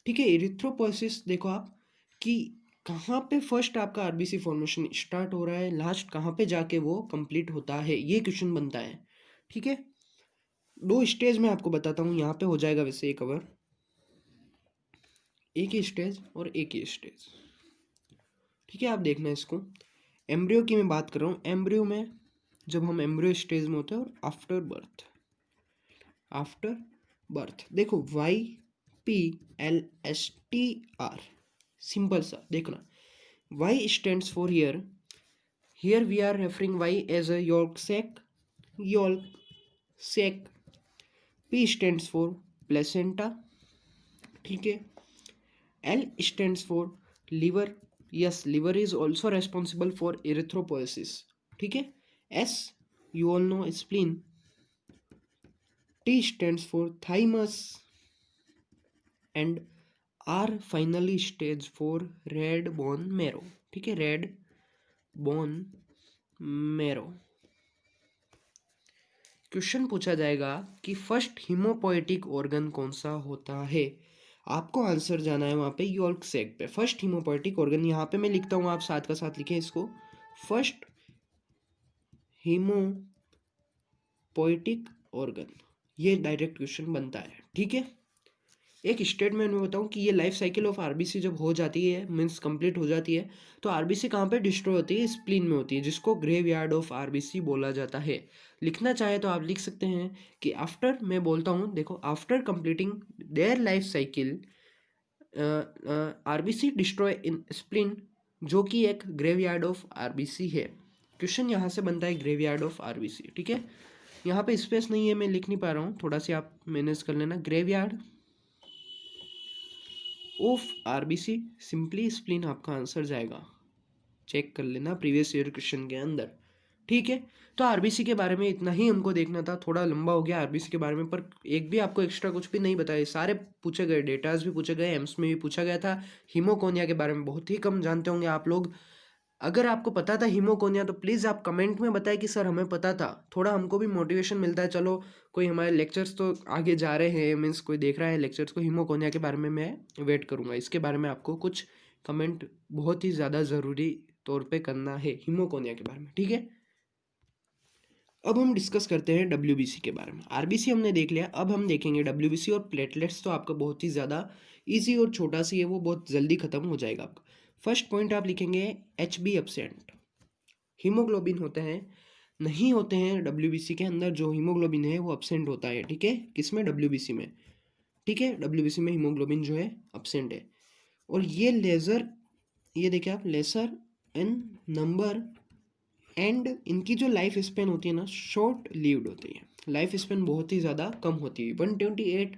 ठीक है, इरिथ्रोपोइसिस देखो आप कि कहाँ पे फर्स्ट आपका आरबीसी फॉर्मेशन स्टार्ट हो रहा है, लास्ट कहाँ पे जाके वो कंप्लीट होता है, ये क्वेश्चन बनता है। ठीक है, 2 स्टेज में आपको बताता हूँ, यहाँ पे हो जाएगा वैसे ये कवर। एक ही स्टेज और एक ही स्टेज, ठीक है। आप देखना इसको, एम्ब्रियो की मैं बात कर रहा हूँ। एम्ब्रियो में जब हम एम्ब्रियो स्टेज में होते हैं और आफ्टर बर्थ, आफ्टर बर्थ देखो YPLSTR, सिंपल सा देखना। Y stands for here, here we are referring Y as a yolk sac, yolk sac. P stands for placenta, ठीक है। L stands for liver, yes liver is also responsible for erythropoiesis, ठीक है। S you all know spleen. T stands for thymus and R finally stands for red bone marrow, ठीक है, red bone marrow। Question पूछा जाएगा कि first haemopoietic organ कौन सा होता है। आपको आंसर जाना है वहाँ पे यॉल्क सैक पे। फर्स्ट हीमोपोएटिक ऑर्गन यहाँ पे मैं लिखता हूँ, आप साथ का साथ लिखें इसको। फर्स्ट हीमोपोएटिक ऑर्गन, ये डायरेक्ट क्वेश्चन बनता है, ठीक है। एक स्टेटमेंट में बताऊँ कि ये लाइफ साइकिल ऑफ आरबीसी जब हो जाती है, मीन्स कंप्लीट हो जाती है, तो आरबीसी कहाँ पे डिस्ट्रॉय होती है, स्प्लीन में होती है, जिसको ग्रेवयार्ड ऑफ आरबीसी बोला जाता है। लिखना चाहे तो आप लिख सकते हैं कि आफ्टर, मैं बोलता हूँ देखो, after completing their life cycle RBC destroy in spleen, जो कि एक ग्रेवयार्ड ऑफ आरबीसी है। क्वेश्चन यहाँ से बनता है ग्रेवयार्ड ऑफ आरबीसी, ठीक है। यहाँ पे स्पेस नहीं है, मैं लिख नहीं पा रहा हूँ, थोड़ा सी आप मैनेज कर लेना। Graveyard of RBC, simply spleen आपका आंसर जाएगा, चेक कर लेना प्रीवियस ईयर क्वेश्चन के अंदर, ठीक है। तो आरबीसी के बारे में इतना ही हमको देखना था, थोड़ा लंबा हो गया आरबीसी के बारे में, पर एक भी आपको एक्स्ट्रा कुछ भी नहीं बताया, सारे पूछे गए, डेटाज भी पूछे गए, एम्स में भी पूछा गया था। हीमोकोनिया के बारे में बहुत ही कम जानते होंगे आप लोग। अगर आपको पता था हीमोकोनिया तो प्लीज़ आप कमेंट में बताएं कि सर हमें पता था, थोड़ा हमको भी मोटिवेशन मिलता है। चलो कोई हमारे लेक्चर्स तो आगे जा रहे हैं, मीन्स कोई देख रहा है लेक्चर्स को, हीमोकोनिया के बारे में मैं वेट करूँगा, इसके बारे में आपको कुछ कमेंट बहुत ही ज़्यादा ज़रूरी तौर पे करना है हीमोकोनिया के बारे में, ठीक है। अब हम डिस्कस करते हैं डब्ल्यूबीसी के बारे में। आरबीसी हमने देख लिया, अब हम देखेंगे डब्ल्यूबीसी और प्लेटलेट्स। तो आपका बहुत ही ज़्यादा इजी और छोटा सी है, वो बहुत जल्दी खत्म हो जाएगा आपका। फर्स्ट पॉइंट आप लिखेंगे एच बी एब्सेंट, हीमोग्लोबिन होते हैं, नहीं होते हैं डब्ल्यूबीसी के अंदर, जो हीमोग्लोबिन है वो अब्सेंट होता है, ठीक है। किसमें, डब्ल्यूबीसी में, ठीक है। डब्ल्यूबीसी में हीमोग्लोबिन जो है अब्सेंट है। और ये लेज़र, ये देखिए आप, लेसर इन नंबर एंड इनकी जो लाइफ स्पेन होती है ना, शॉर्ट लिव्ड होती है, लाइफ स्पेन बहुत ही ज़्यादा कम होती है। 128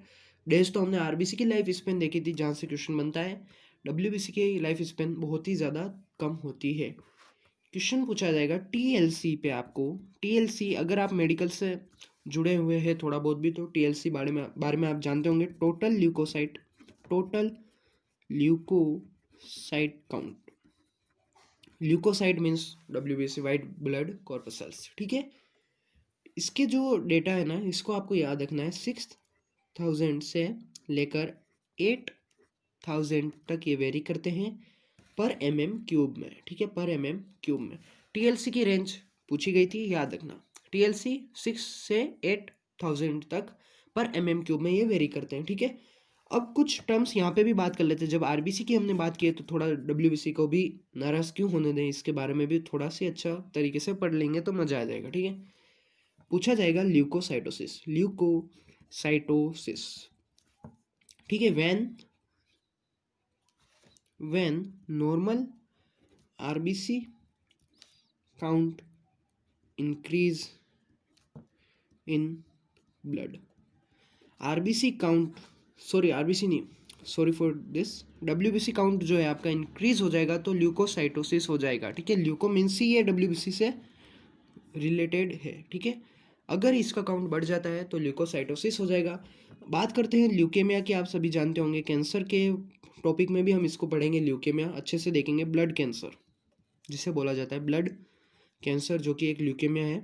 डेज तो हमने आरबीसी की लाइफ स्पेन देखी थी, जहाँ से क्वेश्चन बनता है। डब्ल्यूबीसी की लाइफ स्पेन बहुत ही ज़्यादा कम होती है। क्वेश्चन पूछा जाएगा टीएलसी पे आपको। टीएलसी अगर आप मेडिकल से जुड़े हुए हैं थोड़ा बहुत भी, तो टीएलसी बारे में आप जानते होंगे, total leucocyte, total leucocyte count. Leucocyte means WBC, white blood corpuscles, ठीक है। इसके जो डेटा है ना, इसको आपको याद रखना है, 6000 से लेकर 8000 तक ये वेरी करते हैं पर MM³ में, ठीक है, पर MM³ में। टीएलसी की रेंज पूछी गई थी, याद रखना, टीएलसी 6 से 8000 तक पर MM³ में ये वेरी करते हैं, ठीक है। अब कुछ टर्म्स यहाँ पे भी बात कर लेते हैं। जब आरबीसी की हमने बात की है तो थोड़ा डब्ल्यूबीसी को भी नाराज क्यों होने दें, इसके बारे में भी थोड़ा सी अच्छा तरीके से पढ़ लेंगे तो मजा आ जाएगा, ठीक है। पूछा जाएगा ल्यूकोसाइटोसिस, ल्यूकोसाइटोसिस, ठीक है। When normal RBC count increase in blood, RBC count, sorry RBC नहीं, sorry for this, WBC count जो है आपका इंक्रीज हो जाएगा तो ल्यूकोसाइटोसिस हो जाएगा, ठीक है। ल्यूको मीन्स ही ये डब्ल्यूबीसी से रिलेटेड है, ठीक है। अगर इसका काउंट बढ़ जाता है तो ल्यूकोसाइटोसिस हो जाएगा। बात करते हैं ल्यूकेमिया की, आप सभी जानते होंगे, कैंसर के टॉपिक में भी हम इसको पढ़ेंगे, ल्यूकेमिया अच्छे से देखेंगे। ब्लड कैंसर जिसे बोला जाता है, ब्लड कैंसर जो कि एक ल्यूकेमिया है,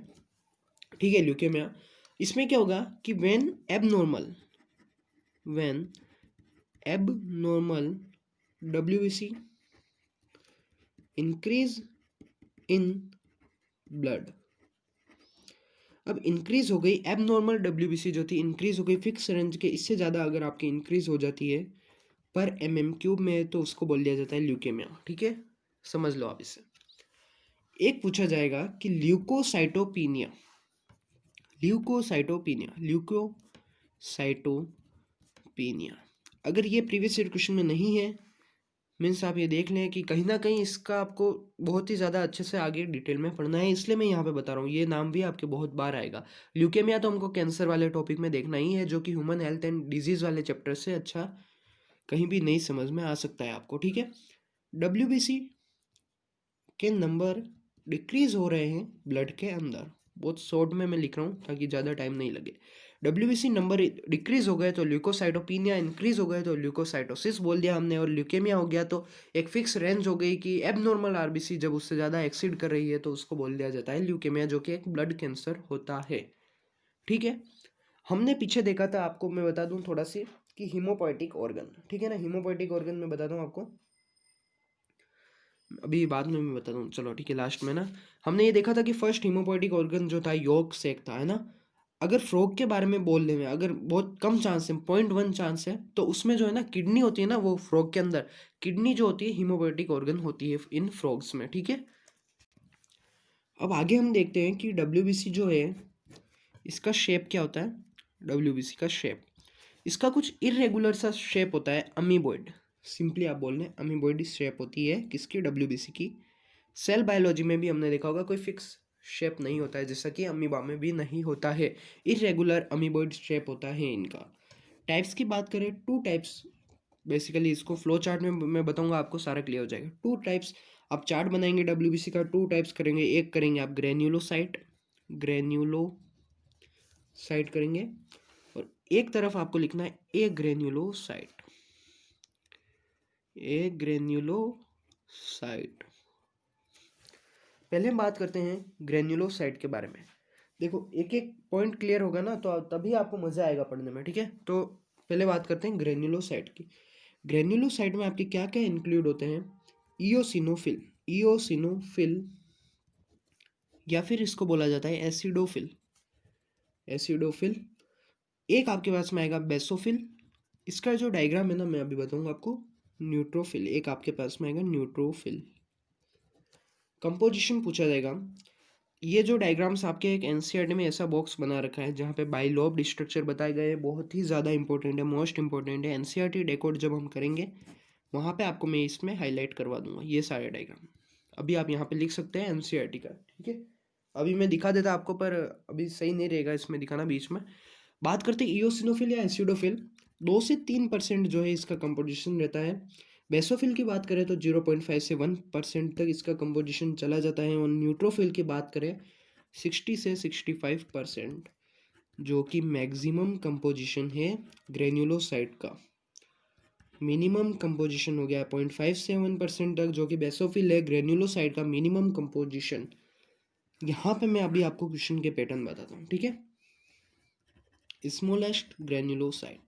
ठीक है, ल्यूकेमिया। इसमें क्या होगा कि when abnormal WBC increase in blood, अब इंक्रीज हो गई, एबनॉर्मल WBC जो थी इंक्रीज हो गई, फिक्स रेंज के इससे ज़्यादा अगर आपकी इंक्रीज हो जाती है पर mm³ में है तो उसको बोल दिया जाता है ल्यूकेमिया। ठीक है, समझ लो आप इसे। एक पूछा जाएगा कि ल्यूकोसाइटोपिनिया, अगर ये प्रीवियस ईयर क्वेश्चन में नहीं है, मीन्स आप ये देख लें कि कहीं ना कहीं इसका आपको बहुत ही ज़्यादा अच्छे से आगे डिटेल में पढ़ना है, इसलिए मैं यहाँ पे बता रहा हूँ। ये नाम भी आपके बहुत बार आएगा। ल्यूकेमिया तो हमको कैंसर वाले टॉपिक में देखना ही है, जो कि ह्यूमन हेल्थ एंड डिजीज़ वाले चैप्टर से अच्छा कहीं भी नहीं समझ में आ सकता है आपको। ठीक है, WBC के नंबर डिक्रीज हो रहे हैं ब्लड के अंदर, बहुत शॉर्ट में मैं लिख रहा हूँ ताकि ज़्यादा टाइम नहीं लगे। WBC नंबर डिक्रीज हो गए तो ल्यूकोसाइटोपिनिया, इंक्रीज हो गए तो ल्यूकोसाइटोसिस बोल दिया हमने, और ल्यूकेमिया हो गया तो एक फिक्स रेंज हो गई कि एबनॉर्मल RBC जब उससे ज़्यादा एक्सीड कर रही है तो उसको बोल दिया जाता है ल्यूकेमिया, जो कि एक ब्लड कैंसर होता है। ठीक है, हमने पीछे देखा था, आपको मैं बता दूं थोड़ा सी कि हीमोपोएटिक ऑर्गन, ठीक है ना, हीमोपोएटिक ऑर्गन में बताता हूँ आपको, अभी बाद में मैं बता दूँ, चलो ठीक है। लास्ट में ना हमने ये देखा था कि फर्स्ट हीमोपोएटिक ऑर्गन जो था यॉर्क सेक था, है ना। अगर फ्रॉग के बारे में बोलने में अगर बहुत कम चांस है, 0.1 चांस है, तो उसमें जो है ना किडनी होती है ना, वो फ्रॉग के अंदर किडनी जो होती है हीमोपोएटिक ऑर्गन होती है इन फ्रॉग्स में। ठीक है, अब आगे हम देखते हैं कि WBC जो है इसका शेप क्या होता है। WBC का शेप, इसका कुछ इरेगुलर सा शेप होता है, अमीबॉइड। सिंपली आप बोल रहे हैं अमीबॉइड शेप होती है किसकी, WBC की। सेल बायोलॉजी में भी हमने देखा होगा कोई फिक्स शेप नहीं होता है, जैसा कि अमीबा में भी नहीं होता है, इरेगुलर अमीबॉइड शेप होता है इनका। टाइप्स की बात करें, 2 टाइप्स बेसिकली, इसको फ्लो चार्ट में मैं बताऊंगा, आपको सारा क्लियर हो जाएगा। 2 टाइप्स आप चार्ट बनाएंगे WBC का, 2 टाइप्स करेंगे। एक करेंगे आप ग्रेन्युलोसाइट करेंगे, और एक तरफ आपको लिखना है ए ग्रेन्युलोसाइट। पहले हम बात करते हैं ग्रेन्युलोसाइट के बारे में। देखो एक एक पॉइंट क्लियर होगा ना तो तभी आपको मजा आएगा पढ़ने में। ठीक है, तो पहले बात करते हैं ग्रेन्युलोसाइट की। ग्रेन्युलोसाइट में आपके क्या क्या इंक्लूड होते हैं, इओसिनोफिल, या फिर इसको बोला जाता है एसिडोफिल। एक आपके पास में आएगा बेसोफिल, इसका जो डायग्राम है ना मैं अभी बताऊंगा आपको। न्यूट्रोफिल, एक आपके पास में आएगा न्यूट्रोफिल। कंपोजिशन पूछा जाएगा, ये जो डायग्राम्स आपके एक NCERT में ऐसा बॉक्स बना रखा है जहाँ पे बाइलोब्ड स्ट्रक्चर बताए गए हैं, बहुत ही ज़्यादा इंपॉर्टेंट है, मोस्ट इंपॉर्टेंट है। NCERT डेकोड जब हम करेंगे वहाँ पे आपको मैं इसमें हाईलाइट करवा दूंगा ये सारे डायग्राम। अभी आप यहाँ पे लिख सकते हैं NCERT का। ठीक है, अभी मैं दिखा देता आपको, पर अभी सही नहीं रहेगा इसमें दिखाना बीच में। बात करते हैं इओसिनोफिल या एसिडोफिल, 2 से 3% जो है इसका कंपोजिशन रहता है। बेसोफिल की बात करें तो 0.5 से 1% तक इसका कंपोजिशन चला जाता है, और न्यूट्रोफिल की बात करें 60 से 65%, जो कि मैक्सिमम कंपोजिशन है ग्रेन्युलोसाइट का। मिनिमम कंपोजिशन हो गया 0.5 से 1% तक, जो कि बेसोफिल है। ग्रेन्युलोसाइट का मिनिमम कंपोजिशन, यहाँ पे मैं अभी आपको क्वेश्चन के पैटर्न बताता हूँ। ठीक है, स्मॉलेस्ट ग्रेन्युलोसाइट,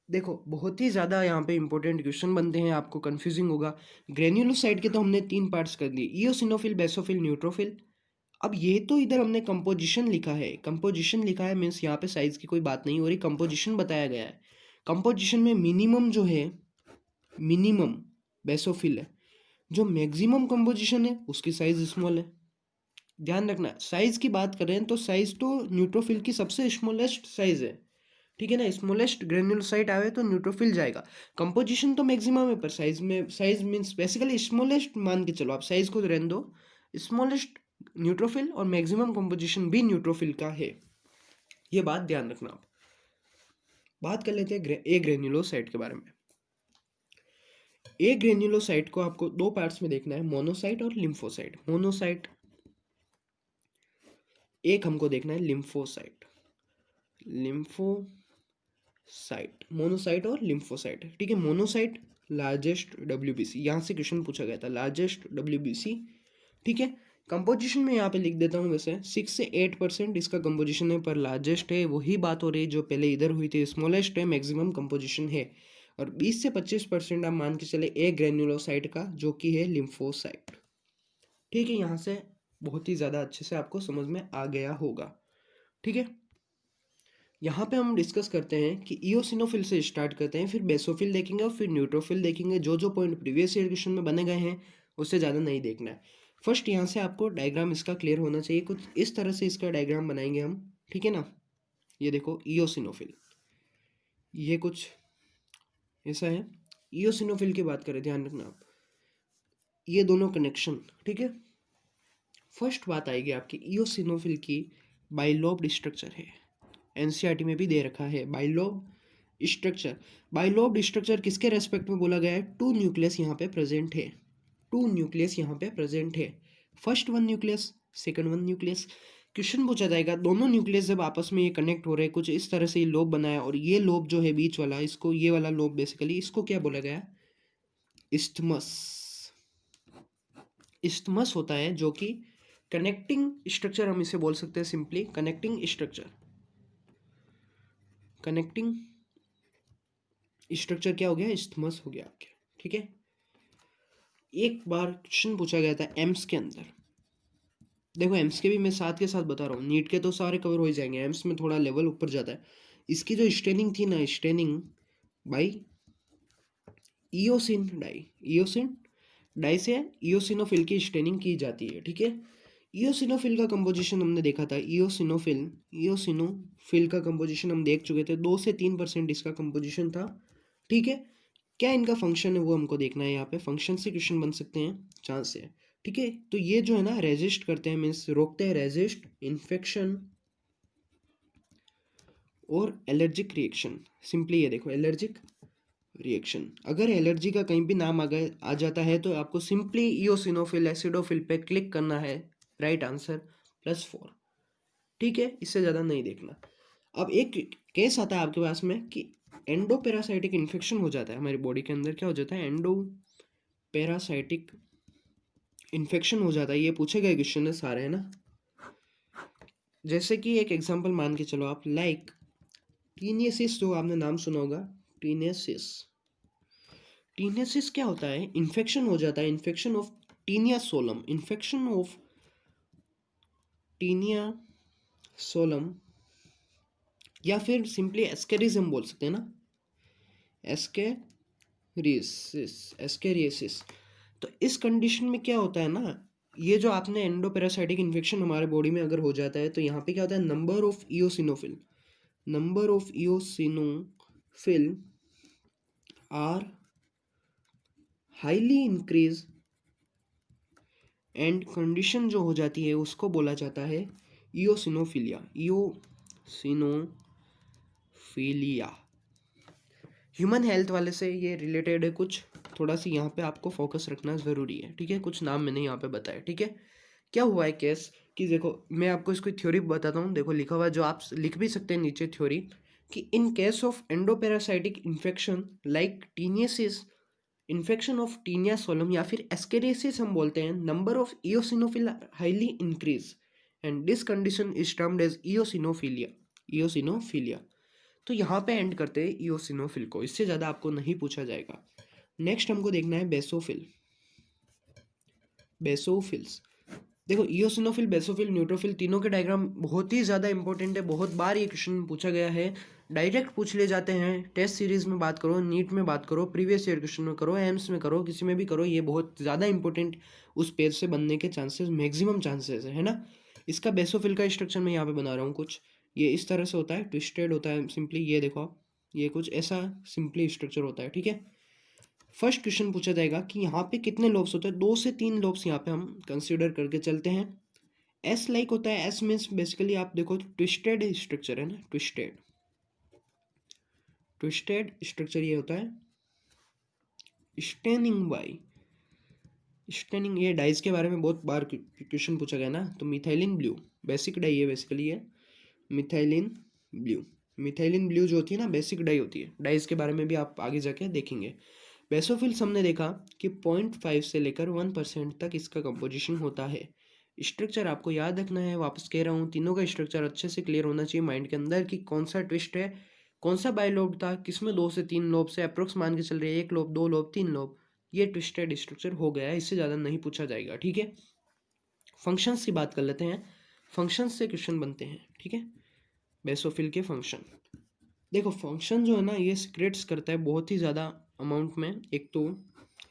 देखो बहुत ही ज़्यादा यहाँ पे इंपॉर्टेंट क्वेश्चन बनते हैं, आपको कंफ्यूजिंग होगा। ग्रेन्युलोसाइट के तो हमने 3 पार्ट्स कर दिए, इओसिनोफिल, बेसोफिल, न्यूट्रोफिल। अब ये तो इधर हमने कंपोजिशन लिखा है, कंपोजिशन लिखा है मीन्स यहाँ पे साइज की कोई बात नहीं हो रही, कंपोजिशन बताया गया है। कंपोजिशन में मिनिमम जो है, मिनिमम बेसोफिल है, जो मैक्सिमम कंपोजिशन है उसकी साइज स्मॉल है। ध्यान रखना, साइज की बात करें तो साइज तो न्यूट्रोफिल की सबसे स्मॉलेस्ट साइज है। ठीक है ना, स्मॉलेस्ट ग्रेन्युलोसाइट आवे तो न्यूट्रोफिल जाएगा। कंपोजिशन तो मैक्सिमम है, पर साइज मींस बेसिकली स्मॉलेस्ट मान के चलो, आप साइज को रहने दो। स्मॉलेस्ट न्यूट्रोफिल और मैक्सिमम कंपोजिशन भी न्यूट्रोफिल का है, ये बात ध्यान रखना आप। बात कर लेते हैं ए ग्रेन्युलोसाइट के बारे में। ए ग्रेन्युलोसाइट को आपको 2 पार्ट्स में देखना है, मोनोसाइट और लिम्फोसाइट। मोनोसाइट, एक हमको देखना है लिम्फोसाइट, मोनोसाइट और लिम्फोसाइट। ठीक है, मोनोसाइट लार्जेस्ट WBC, यहाँ से क्वेश्चन पूछा गया था, लार्जेस्ट WBC। ठीक है, कंपोजिशन में यहाँ पे लिख देता हूँ, वैसे 6 से 8% इसका कंपोजिशन है, पर लार्जेस्ट है वही बात हो रही जो पहले इधर हुई थी, स्मॉलेस्ट है, मैक्सिमम कंपोजिशन है। और 20 से 25% आप मान के चले ए ग्रेन्युलोसाइट का, जो कि है लिम्फोसाइट। ठीक है, यहाँ से बहुत ही ज़्यादा अच्छे से आपको समझ में आ गया होगा। ठीक है, यहाँ पे हम डिस्कस करते हैं कि इओसिनोफिल से स्टार्ट करते हैं, फिर बेसोफिल देखेंगे और फिर न्यूट्रोफिल देखेंगे। जो जो पॉइंट प्रीवियस ईयर क्वेश्चन में बने गए हैं उससे ज़्यादा नहीं देखना है। फर्स्ट यहाँ से आपको डायग्राम इसका क्लियर होना चाहिए, कुछ इस तरह से इसका डायग्राम बनाएंगे हम, ठीक है ना। ये देखो इओसिनोफिल, ये कुछ ऐसा है। इओसिनोफिल की बात करें, ध्यान रखना आप, ये दोनों कनेक्शन, ठीक है। फर्स्ट बात आएगी आपकी इओसिनोफिल की, बाइलोब्ड स्ट्रक्चर है, एनसीईआरटी में भी दे रखा है बाइलोब्ड स्ट्रक्चर। बाइलोब्ड स्ट्रक्चर किसके रेस्पेक्ट में बोला गया है? टू न्यूक्लियस यहाँ पे प्रेजेंट है, टू न्यूक्लियस यहाँ पे प्रेजेंट है। First one nucleus, second one nucleus. Question पूछा जाएगा दोनों न्यूक्लियस जब आपस में ये कनेक्ट हो रहे हैं, कुछ इस तरह से ये लोब बनाया, और ये लोब जो है बीच वाला, इसको, ये वाला लोब बेसिकली, इसको क्या बोला गया? इस्थमस। इस्थमस होता है जो कि कनेक्टिंग स्ट्रक्चर, हम इसे बोल सकते हैं simply connecting structure. Connecting structure क्या हो गया? इस्थमस हो गया आपके, ठीक है। एक बार क्वेश्चन पूछा गया था एम्स के अंदर, देखो एम्स के भी मैं साथ के साथ बता रहा हूँ, नीट के तो सारे कवर हो ही जाएंगे, एम्स में थोड़ा लेवल ऊपर जाता है। इसकी जो स्टेनिंग थी ना, staining by eosin dye, eosin dye से इओसिनोफिल की स्टेनिंग की जाती है, ठीक है। इओसिनोफिल का कंपोजिशन हमने देखा था, इओसिनोफिल का कंपोजिशन हम देख चुके थे, 2 से 3% इसका कंपोजिशन था, ठीक है। क्या इनका फंक्शन है वो हमको देखना है, यहाँ पे फंक्शन से क्वेश्चन बन सकते हैं, चांस है, ठीक है। तो ये जो है ना रेजिस्ट करते हैं, मीन्स रोकते हैं, रेजिस्ट इन्फेक्शन और एलर्जिक रिएक्शन। सिंपली ये देखो एलर्जिक रिएक्शन, अगर एलर्जी का कहीं भी नाम आ जाता है तो आपको सिंपली इओसिनोफिल एसिडोफिल पे क्लिक करना है, राइट आंसर +4, ठीक है। इससे ज़्यादा नहीं देखना। अब एक केस आता है आपके पास में कि एंडोपेरासाइटिक इन्फेक्शन हो जाता है हमारी बॉडी के अंदर, क्या हो जाता है? एंडोपेरासाइटिक इन्फेक्शन हो जाता है। ये पूछे गए क्वेश्चन है सारे, है ना। जैसे कि एक एग्जांपल मान के चलो आप, लाइक टीनियसिस, जो आपने नाम सुना होगा, टीनियसिस। टीनियसिस क्या होता है? इन्फेक्शन हो जाता है, infection of taenia solium, infection of taenia solium, या फिर सिंपली एस्केरिज्म बोल सकते हैं ना, एस्केरियसिस। तो इस कंडीशन में क्या होता है ना, ये जो आपने एंडोपेरासाइटिक इन्फेक्शन हमारे बॉडी में अगर हो जाता है तो यहाँ पे क्या होता है, number of eosinophil are highly increase, and condition जो हो जाती है उसको बोला जाता है इओसिनोफिलिया, इओसिनोफिलिया। ह्यूमन हेल्थ वाले से ये रिलेटेड है कुछ, थोड़ा सी यहाँ पे आपको फोकस रखना ज़रूरी है, ठीक है। कुछ नाम मैंने यहाँ पे बताया, ठीक है। क्या हुआ है केस कि देखो मैं आपको इसको थ्योरी बताता हूँ, देखो लिखा हुआ है, जो आप लिख भी सकते हैं नीचे थ्योरी, कि in case of endoparasitic infection like taeniasis, infection of taenia solium या फिर एस्केरियसिस हम बोलते हैं, number of eosinophil highly increase and this condition is termed as eosinophilia. तो यहाँ पे एंड करते हैं इओसिनोफिल को, इससे ज़्यादा आपको नहीं पूछा जाएगा। नेक्स्ट हमको देखना है बेसोफिल्स। देखो इओसिनोफिल, बेसोफिल, न्यूट्रोफिल, तीनों के डायग्राम बहुत ही ज़्यादा इंपॉर्टेंट है, बहुत बार ये क्वेश्चन पूछा गया है, डायरेक्ट पूछ ले जाते हैं। टेस्ट सीरीज में बात करो, नीट में बात करो, प्रीवियस ईयर क्वेश्चन में करो, एम्स में करो, किसी में भी करो, ये बहुत ज़्यादा इंपॉर्टेंट उस पेज से बनने के चांसेस, मैक्सिमम चांसेस है ना। इसका बेसोफिल का स्ट्रक्चर मैं यहाँ पे बना रहा हूँ कुछ, ये इस तरह से होता है, ट्विस्टेड होता है सिंपली, ये देखो आप, ये कुछ ऐसा सिंपली स्ट्रक्चर होता है, ठीक है। फर्स्ट क्वेश्चन पूछा जाएगा कि यहाँ पे कितने लोब्स होते हैं, 2 से 3 लोब्स यहाँ पे हम कंसिडर करके चलते हैं। एस लाइक होता है, एस मीन्स बेसिकली आप देखो ट्विस्टेड स्ट्रक्चर है ना, ट्विस्टेड स्ट्रक्चर ये होता है। स्टेनिंग ये डाइज के बारे में बहुत बार क्वेश्चन पूछा गया ना, तो मिथाइलिन ब्लू बेसिक डाई है, बेसिकली ये मिथाइलिन ब्लू जो होती है ना, बेसिक डाई होती है। डाइज के बारे में भी आप आगे जाके देखेंगे। बेसोफिल्स हमने देखा कि 0.5 से लेकर 1% तक इसका कंपोजिशन होता है। स्ट्रक्चर आपको याद रखना है, वापस कह रहा हूँ, तीनों का स्ट्रक्चर अच्छे से क्लियर होना चाहिए माइंड के अंदर कि कौन सा ट्विस्ट है, कौन सा बाइलोब था, किसमें 2 से 3 लोब से अप्रोक्स मान के चल रही है, 1 लोब, 2 लोब, 3 लोब, ये ट्विस्टेड स्ट्रक्चर हो गया है, इससे ज़्यादा नहीं पूछा जाएगा, ठीक है। फंक्शंस की बात कर लेते हैं, फंक्शंस से क्वेश्चन बनते हैं, ठीक है। बेसोफिल के फंक्शन। देखो फंक्शन जो है ना ये सिक्रेट्स करता है बहुत ही ज़्यादा अमाउंट में। एक तो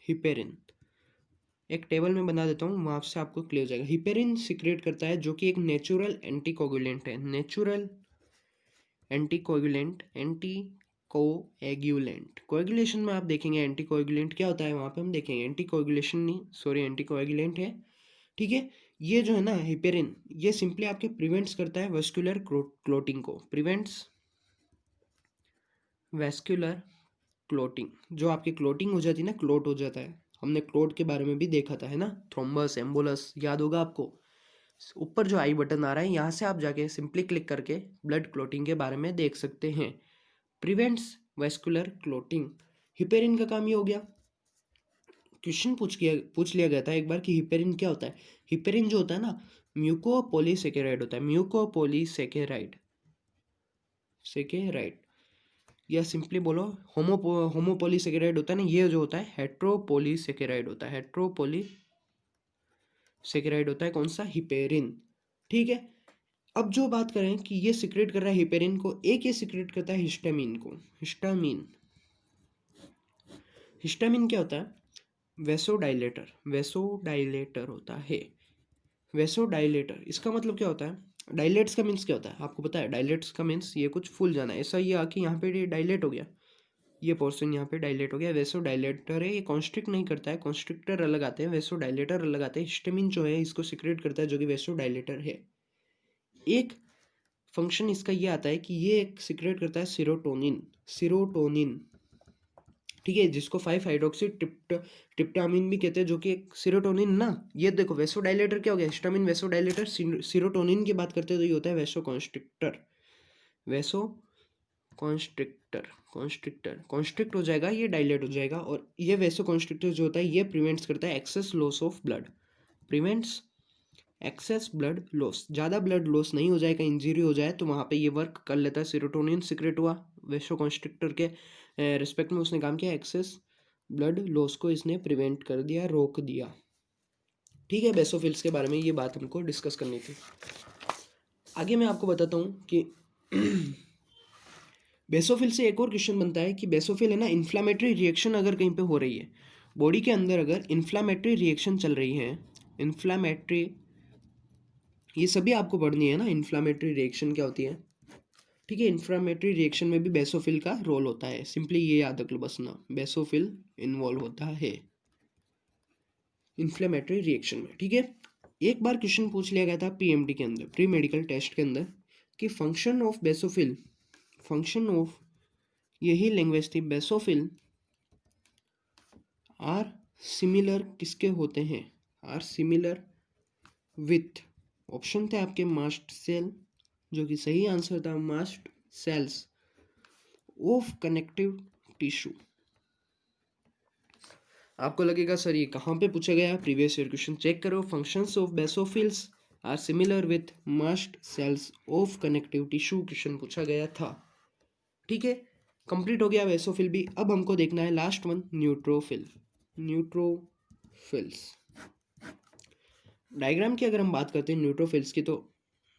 हिपेरिन, एक टेबल में बना देता हूँ, वहाँ से आपको क्लियर हो जाएगा। हिपेरिन सिक्रेट करता है जो कि एक नेचुरल एंटीकोगुलेंट है। Natural anticoagulant, anticoagulant. कोएगुलेशन में आप देखेंगे एंटीकोएगुलेंट क्या होता है, वहाँ पे हम देखेंगे एंटीकोएगुलेशन नहीं, सॉरी एंटीकोएगुलेंट है। ठीक है, ये जो है ना हिपेरिन, ये सिंपली आपके प्रिवेंट्स करता है वेस्कुलर क्लोटिंग को, प्रिवेंट्स वेस्कुलर क्लोटिंग। जो आपकी क्लोटिंग हो जाती है ना, क्लोट हो जाता है, हमने क्लोट के बारे में भी देखा था है ना, थ्रोम्बस एम्बोलस, याद होगा आपको। ऊपर जो आई बटन आ रहा है यहाँ से आप जाके सिंपली क्लिक करके ब्लड क्लोटिंग के बारे में देख सकते हैं। प्रिवेंट्स वेस्कुलर क्लोटिंग, हिपेरिन का काम ये हो गया। क्वेश्चन पूछ लिया गया था एक बार कि हिपेरिन क्या होता है। हिपेरिन जो होता है ना म्यूकोपोलीसेकेराइड होता है, म्यूकोपोलीसेकेराइड, सेकेराइड, या सिंपली बोलो होमोपोलीसेकेराइड होता है ना, ये जो होता है हेट्रोपोलीसेकेराइड होता है, हेट्रोपोलीसेकेराइड होता है कौन सा, हिपेरिन। ठीक है, अब जो बात करें कि ये सिक्रेट कर रहा है हिपेरिन को, एक ये सिक्रेट करता है हिस्टामिन को। हिस्टामिन, हिस्टामिन क्या होता है, वेसोडाइलेटर, वेसोडाइलेटर होता है। वेसोडाइलेटर इसका मतलब क्या होता है, डायलेट्स का मीन्स क्या होता है आपको पता है, डायलेट्स का मीन्स ये कुछ फूल जाना है, ऐसा ये आके यहाँ पे डायलेट हो गया, ये पोर्शन यहाँ पे डायलेट हो गया, वेसो डायलेटर है। ये कॉन्स्ट्रिक्ट नहीं करता है, कॉन्स्ट्रिक्टर अलग आते हैं, वेसो डायलेटर अलग आते हैं। हिस्टामिन जो है इसको सिक्रेट करता है जो कि वेसो डायलेटर है। एक फंक्शन इसका ये आता है कि ये एक सिक्रेट करता है सीरोटोनिन, सीरोटोनिन। ठीक है, जिसको 5 हाइड्रोक्सी ट्रिप्टामिन भी कहते हैं, जो कि एक सीरोटोनिन ना। ये देखो वेसो डायलेटर क्या हो गया, हिस्टामिन वेसो डायलेटर। सीरोटोनिन की बात करते हैं तो ये होता है वेसो कॉन्स्ट्रिक्टर, वेसो कॉन्स्ट्रिक्टर, कॉन्स्ट्रिक्ट हो जाएगा, ये डायलेट हो जाएगा। और ये वेसो कॉन्स्ट्रिक्टर जो होता है ये प्रिवेंट्स करता है excess loss of blood, prevents excess blood loss. ज़्यादा ब्लड लॉस नहीं हो जाएगा, इंजरी हो जाए तो वहाँ पे ये वर्क कर लेता है। सीरोटोनिन सिक्रेट हुआ वेसो कॉन्स्ट्रिक्टर के रिस्पेक्ट में, उसने काम किया, एक्सेस ब्लड लॉस को इसने प्रिवेंट कर दिया, रोक दिया। ठीक है, बेसोफिल्स के बारे में ये बात हमको डिस्कस करनी थी। आगे मैं आपको बताता हूँ कि बेसोफिल से एक और क्वेश्चन बनता है कि बेसोफिल है ना, इन्फ्लामेटरी रिएक्शन अगर कहीं पे हो रही है बॉडी के अंदर, अगर इन्फ्लामेटरी रिएक्शन चल रही है, इन्फ्लामेटरी, ये सभी आपको पढ़नी है ना, इन्फ्लामेटरी रिएक्शन क्या होती है। ठीक है, इन्फ्लामेटरी रिएक्शन में भी बेसोफिल का रोल होता है, सिंपली ये याद रख लो बस ना, बेसोफिल इन्वॉल्व होता है इन्फ्लामेटरी रिएक्शन में। ठीक है, एक बार क्वेश्चन पूछ लिया गया था पीएमटी के अंदर, प्री मेडिकल टेस्ट के अंदर, कि function of basophil, function of, यही लैंग्वेज थी, बेसोफिल आर सिमिलर किसके होते हैं, आर सिमिलर विथ, ऑप्शन थे आपके मास्ट सेल, जो कि सही आंसर था, mast cells of connective tissue. आपको लगेगा सर ये कहाँ पे पूछा गया, प्रीवियस ईयर क्वेश्चन चेक करो। Functions of basophils are similar with mast cells of connective tissue, question पूछा गया था। ठीक है, कंप्लीट हो गया बेसोफिल भी। अब हमको देखना है last one, neutrophil, neutrophils. Diagram की अगर हम बात करते हैं न्यूट्रोफिल्स की, तो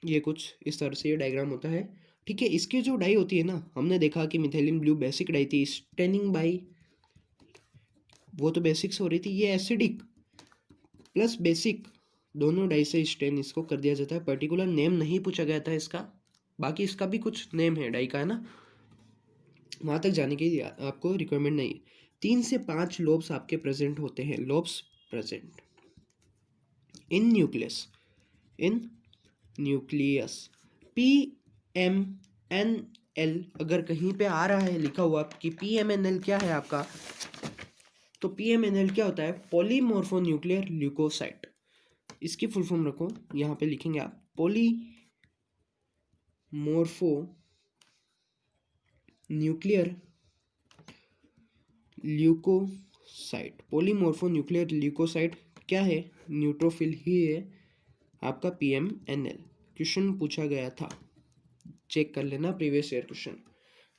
ये कुछ इस तरह से ये डायग्राम होता है। ठीक है, इसकी जो डाई होती है ना, हमने देखा कि मिथाइलिन ब्लू बेसिक डाई थी, स्टेनिंग बाई, वो तो बेसिक से हो रही थी, ये एसिडिक प्लस बेसिक दोनों डाई से स्टेन इसको कर दिया जाता है। पर्टिकुलर नेम नहीं पूछा गया था इसका, बाकी इसका भी कुछ नेम है डाई का है ना, वहाँ तक जाने की आपको रिक्वायरमेंट नहीं है। 3 से 5 लोब्स आपके प्रेजेंट होते हैं, lobes present in nucleus, in nucleus. PMNL अगर कहीं पे आ रहा है लिखा हुआ कि PMNL क्या है आपका, तो PMNL क्या होता है, पॉलीमॉर्फोन्यूक्लियर ल्यूकोसाइट। इसकी फुल फॉर्म रखो, यहाँ पे लिखेंगे आप, पॉलीमॉर्फोन्यूक्लियर ल्यूकोसाइट। पॉलीमॉर्फोन्यूक्लियर ल्यूकोसाइट क्या है, न्यूट्रोफिल ही है आपका PMNL। क्वेश्चन पूछा गया था, चेक कर लेना प्रीवियस ईयर क्वेश्चन।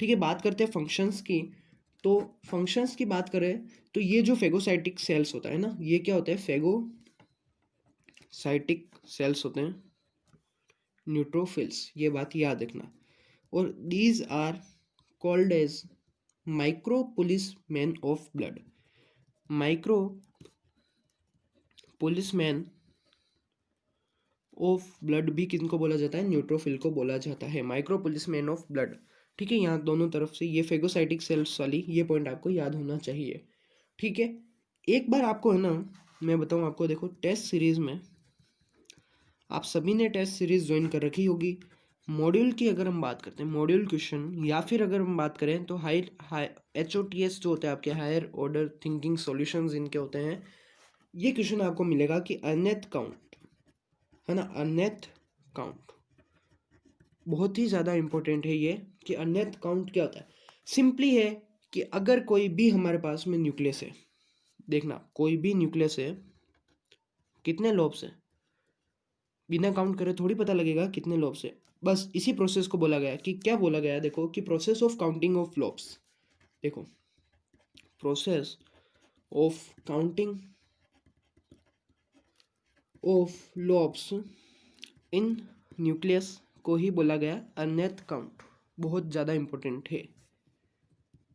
ठीक है, बात करते हैं फंक्शंस की। तो फंक्शंस की बात करें तो ये जो फेगोसाइटिक सेल्स होता है ना, ये क्या होता है, फेगोसाइटिक सेल्स होते हैं न्यूट्रोफिल्स, ये बात याद रखना। और these are called as micro policeman of blood. Micro policeman of blood भी किनको बोला जाता है? न्यूट्रोफिल को बोला जाता है, माइक्रो पुलिसमैन ऑफ ब्लड। ठीक है, यहाँ दोनों तरफ से ये फेगोसाइटिक सेल्स वाली ये पॉइंट आपको याद होना चाहिए। ठीक है, एक बार आपको है ना, मैं बताऊँ आपको, देखो टेस्ट सीरीज में आप सभी ने टेस्ट सीरीज ज्वाइन कर रखी होगी। मॉड्यूल की अगर हम बात करते हैं, मॉड्यूल क्वेश्चन, या फिर अगर हम बात करें तो हाई HOTS जो होता है आपके हायर ऑर्डर थिंकिंग सॉल्यूशंस इनके होते हैं। ये क्वेश्चन आपको मिलेगा कि अननेथ काउंट है ना, अननेथ काउंट बहुत ही ज़्यादा इंपॉर्टेंट है ये कि अननेथ काउंट क्या होता है। सिंपली है कि अगर कोई भी हमारे पास में न्यूक्लियस है, देखना कोई भी न्यूक्लियस है, कितने लोब्स है, बिना काउंट करे थोड़ी पता लगेगा कितने लोब्स है। बस इसी प्रोसेस को बोला गया कि क्या बोला गया, देखो कि process of counting of lobes. देखो process of counting of lobes in nucleus को ही बोला गया अननेथ काउंट। बहुत ज़्यादा इंपॉर्टेंट है,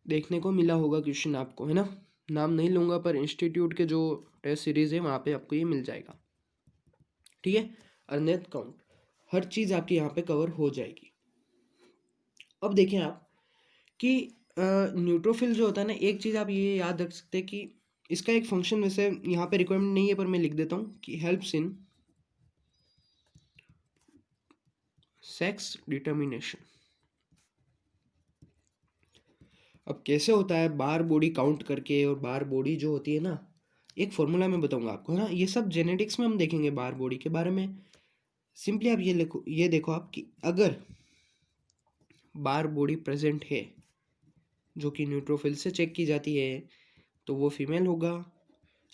देखने को मिला होगा क्वेश्चन आपको, है ना। नाम नहीं लूँगा पर इंस्टीट्यूट के जो टेस्ट सीरीज़ है वहाँ पे आपको ये मिल जाएगा। ठीक है, अननेथ काउंट हर चीज़ आपकी यहाँ पे कवर हो जाएगी। अब देखें आप कि न्यूट्रोफिल जो होता है ना, एक चीज़ आप ये याद रख सकते हैं कि इसका एक फंक्शन वैसे यहाँ पे रिक्वायरमेंट नहीं है पर मैं लिख देता हूँ कि हेल्प्स इन सेक्स डिटर्मिनेशन। अब कैसे होता है, बार बॉडी काउंट करके, और बार बॉडी जो होती है ना, एक फॉर्मूला मैं बताऊंगा आपको, है ना। ये सब जेनेटिक्स में हम देखेंगे बार बॉडी के बारे में। सिंपली आप ये देखो आप कि अगर बार बॉडी प्रेजेंट है जो कि न्यूट्रोफिल से चेक की जाती है तो वो फीमेल होगा,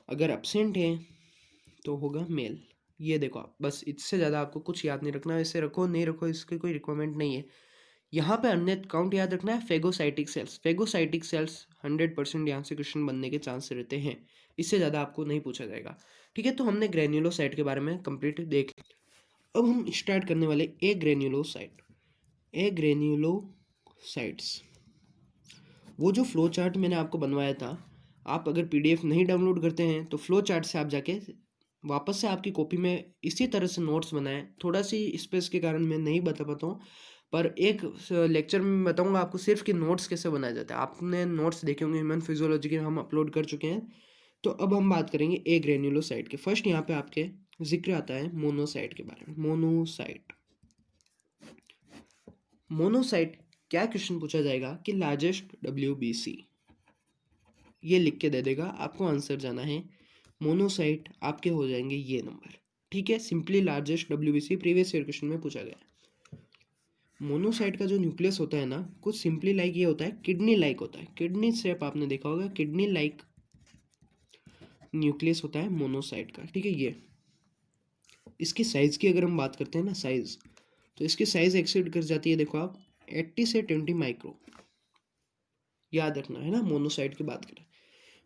अगर एब्सेंट है तो होगा मेल। ये देखो आप, बस इससे ज़्यादा आपको कुछ याद नहीं रखना, ऐसे रखो नहीं रखो इसकी कोई रिक्वायरमेंट नहीं है। यहाँ पे अननेथ काउंट याद रखना है, फेगोसाइटिक सेल्स, फेगोसाइटिक सेल्स 100% यहाँ से क्वेश्चन बनने के चांस रहते हैं, इससे ज़्यादा आपको नहीं पूछा जाएगा। ठीक है, तो हमने ग्रेन्युलोसाइट के बारे में कंप्लीट देख लिया। अब हम स्टार्ट करने वाले ए ग्रेन्युलोसाइट। ए ग्रेन्युलोसाइट्स, वो जो फ्लो चार्ट मैंने आपको बनवाया था, आप अगर PDF नहीं डाउनलोड करते हैं तो फ्लो चार्ट से आप जाके वापस से आपकी कॉपी में इसी तरह से नोट्स बनाएं। थोड़ा सी स्पेस के कारण मैं नहीं बता पाता हूँ, पर एक लेक्चर में बताऊंगा आपको सिर्फ कि नोट्स कैसे बनाया जाता है। आपने नोट्स देखे होंगे, ह्यूमन फिजियोलॉजी के हम अपलोड कर चुके हैं। तो अब हम बात करेंगे ए ग्रेन्युलोसाइट के। फर्स्ट यहाँ पे आपके जिक्र आता है मोनोसाइट के बारे में। मोनोसाइट, मोनोसाइट क्या क्वेश्चन पूछा जाएगा कि लार्जेस्ट WBC, ये लिख के दे देगा, आपको आंसर जाना है। मोनोसाइट आपके हो जाएंगे ये नंबर। ठीक है, simply largest WBC previous year question में पूछा गया। मोनोसाइट का जो न्यूक्लियस होता है ना, कुछ सिंपली लाइक ये होता है, किडनी लाइक होता है। किडनी शेप आपने देखा होगा, किडनी लाइक न्यूक्लियस होता है मोनोसाइट का। ठीक है, ये इसकी साइज की अगर हम बात करते हैं ना, साइज, तो इसकी साइज एक्सीड कर जाती है, देखो आप 80 से 20 माइक्रो, याद रखना है ना। मोनोसाइट की बात करें,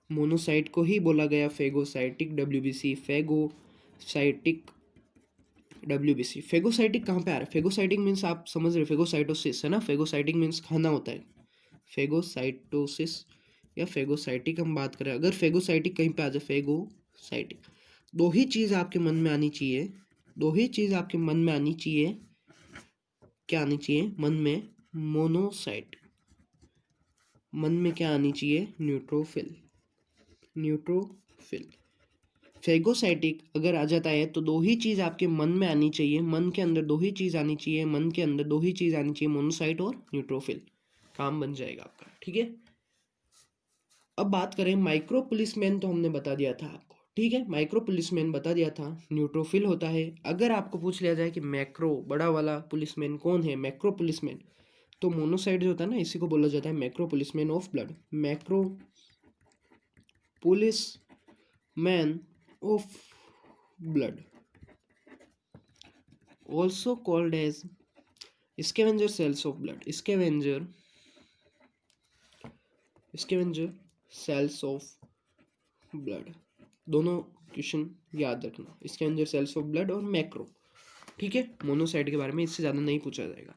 मोनोसाइट को ही बोला गया phagocytic WBC, phagocytic WBC। Phagocytic कहाँ पे आ रहा है? फेगोसाइटिक मीन्स आप समझ रहे, फेगोसाइटोसिस है ना, फेगोसाइटिक मीन्स खाना होता है। फेगोसाइटोसिस या फेगोसाइटिक हम बात करें, अगर फेगोसाइटिक कहीं पे आ जाए, फेगोसाइटिक, दो ही चीज़ आपके मन में आनी चाहिए, दो ही चीज़ आपके मन में आनी चाहिए। क्या आनी चाहिए मन में? मोनोसाइट। मन में क्या आनी चाहिए? न्यूट्रोफिल। न्यूट्रोफिल। फेगोसाइटिक अगर आ जाता है तो दो ही चीज़ आपके मन में आनी चाहिए, मन के अंदर दो ही चीज़ आनी चाहिए, मन के अंदर दो ही चीज़ आनी चाहिए, मोनोसाइट और न्यूट्रोफिल। काम बन जाएगा आपका। ठीक है, अब बात करें माइक्रो पुलिसमैन, तो हमने बता दिया था आपको। ठीक है, माइक्रो पुलिसमैन बता दिया था, न्यूट्रोफिल होता है। अगर आपको पूछ लिया जाए कि मैक्रो बड़ा वाला पुलिसमैन कौन है, मैक्रो पुलिसमैन, तो मोनोसाइट जो होता है ना, इसी को बोला जाता है macro policeman of blood. Macro policeman of blood, also called as scavenger cells of blood, scavenger cells of blood, दोनों क्वेश्चन याद रखना, स्कैवेंजर सेल्स ऑफ ब्लड और मैक्रो। ठीक है, मोनोसाइट के बारे में इससे ज़्यादा नहीं पूछा जाएगा।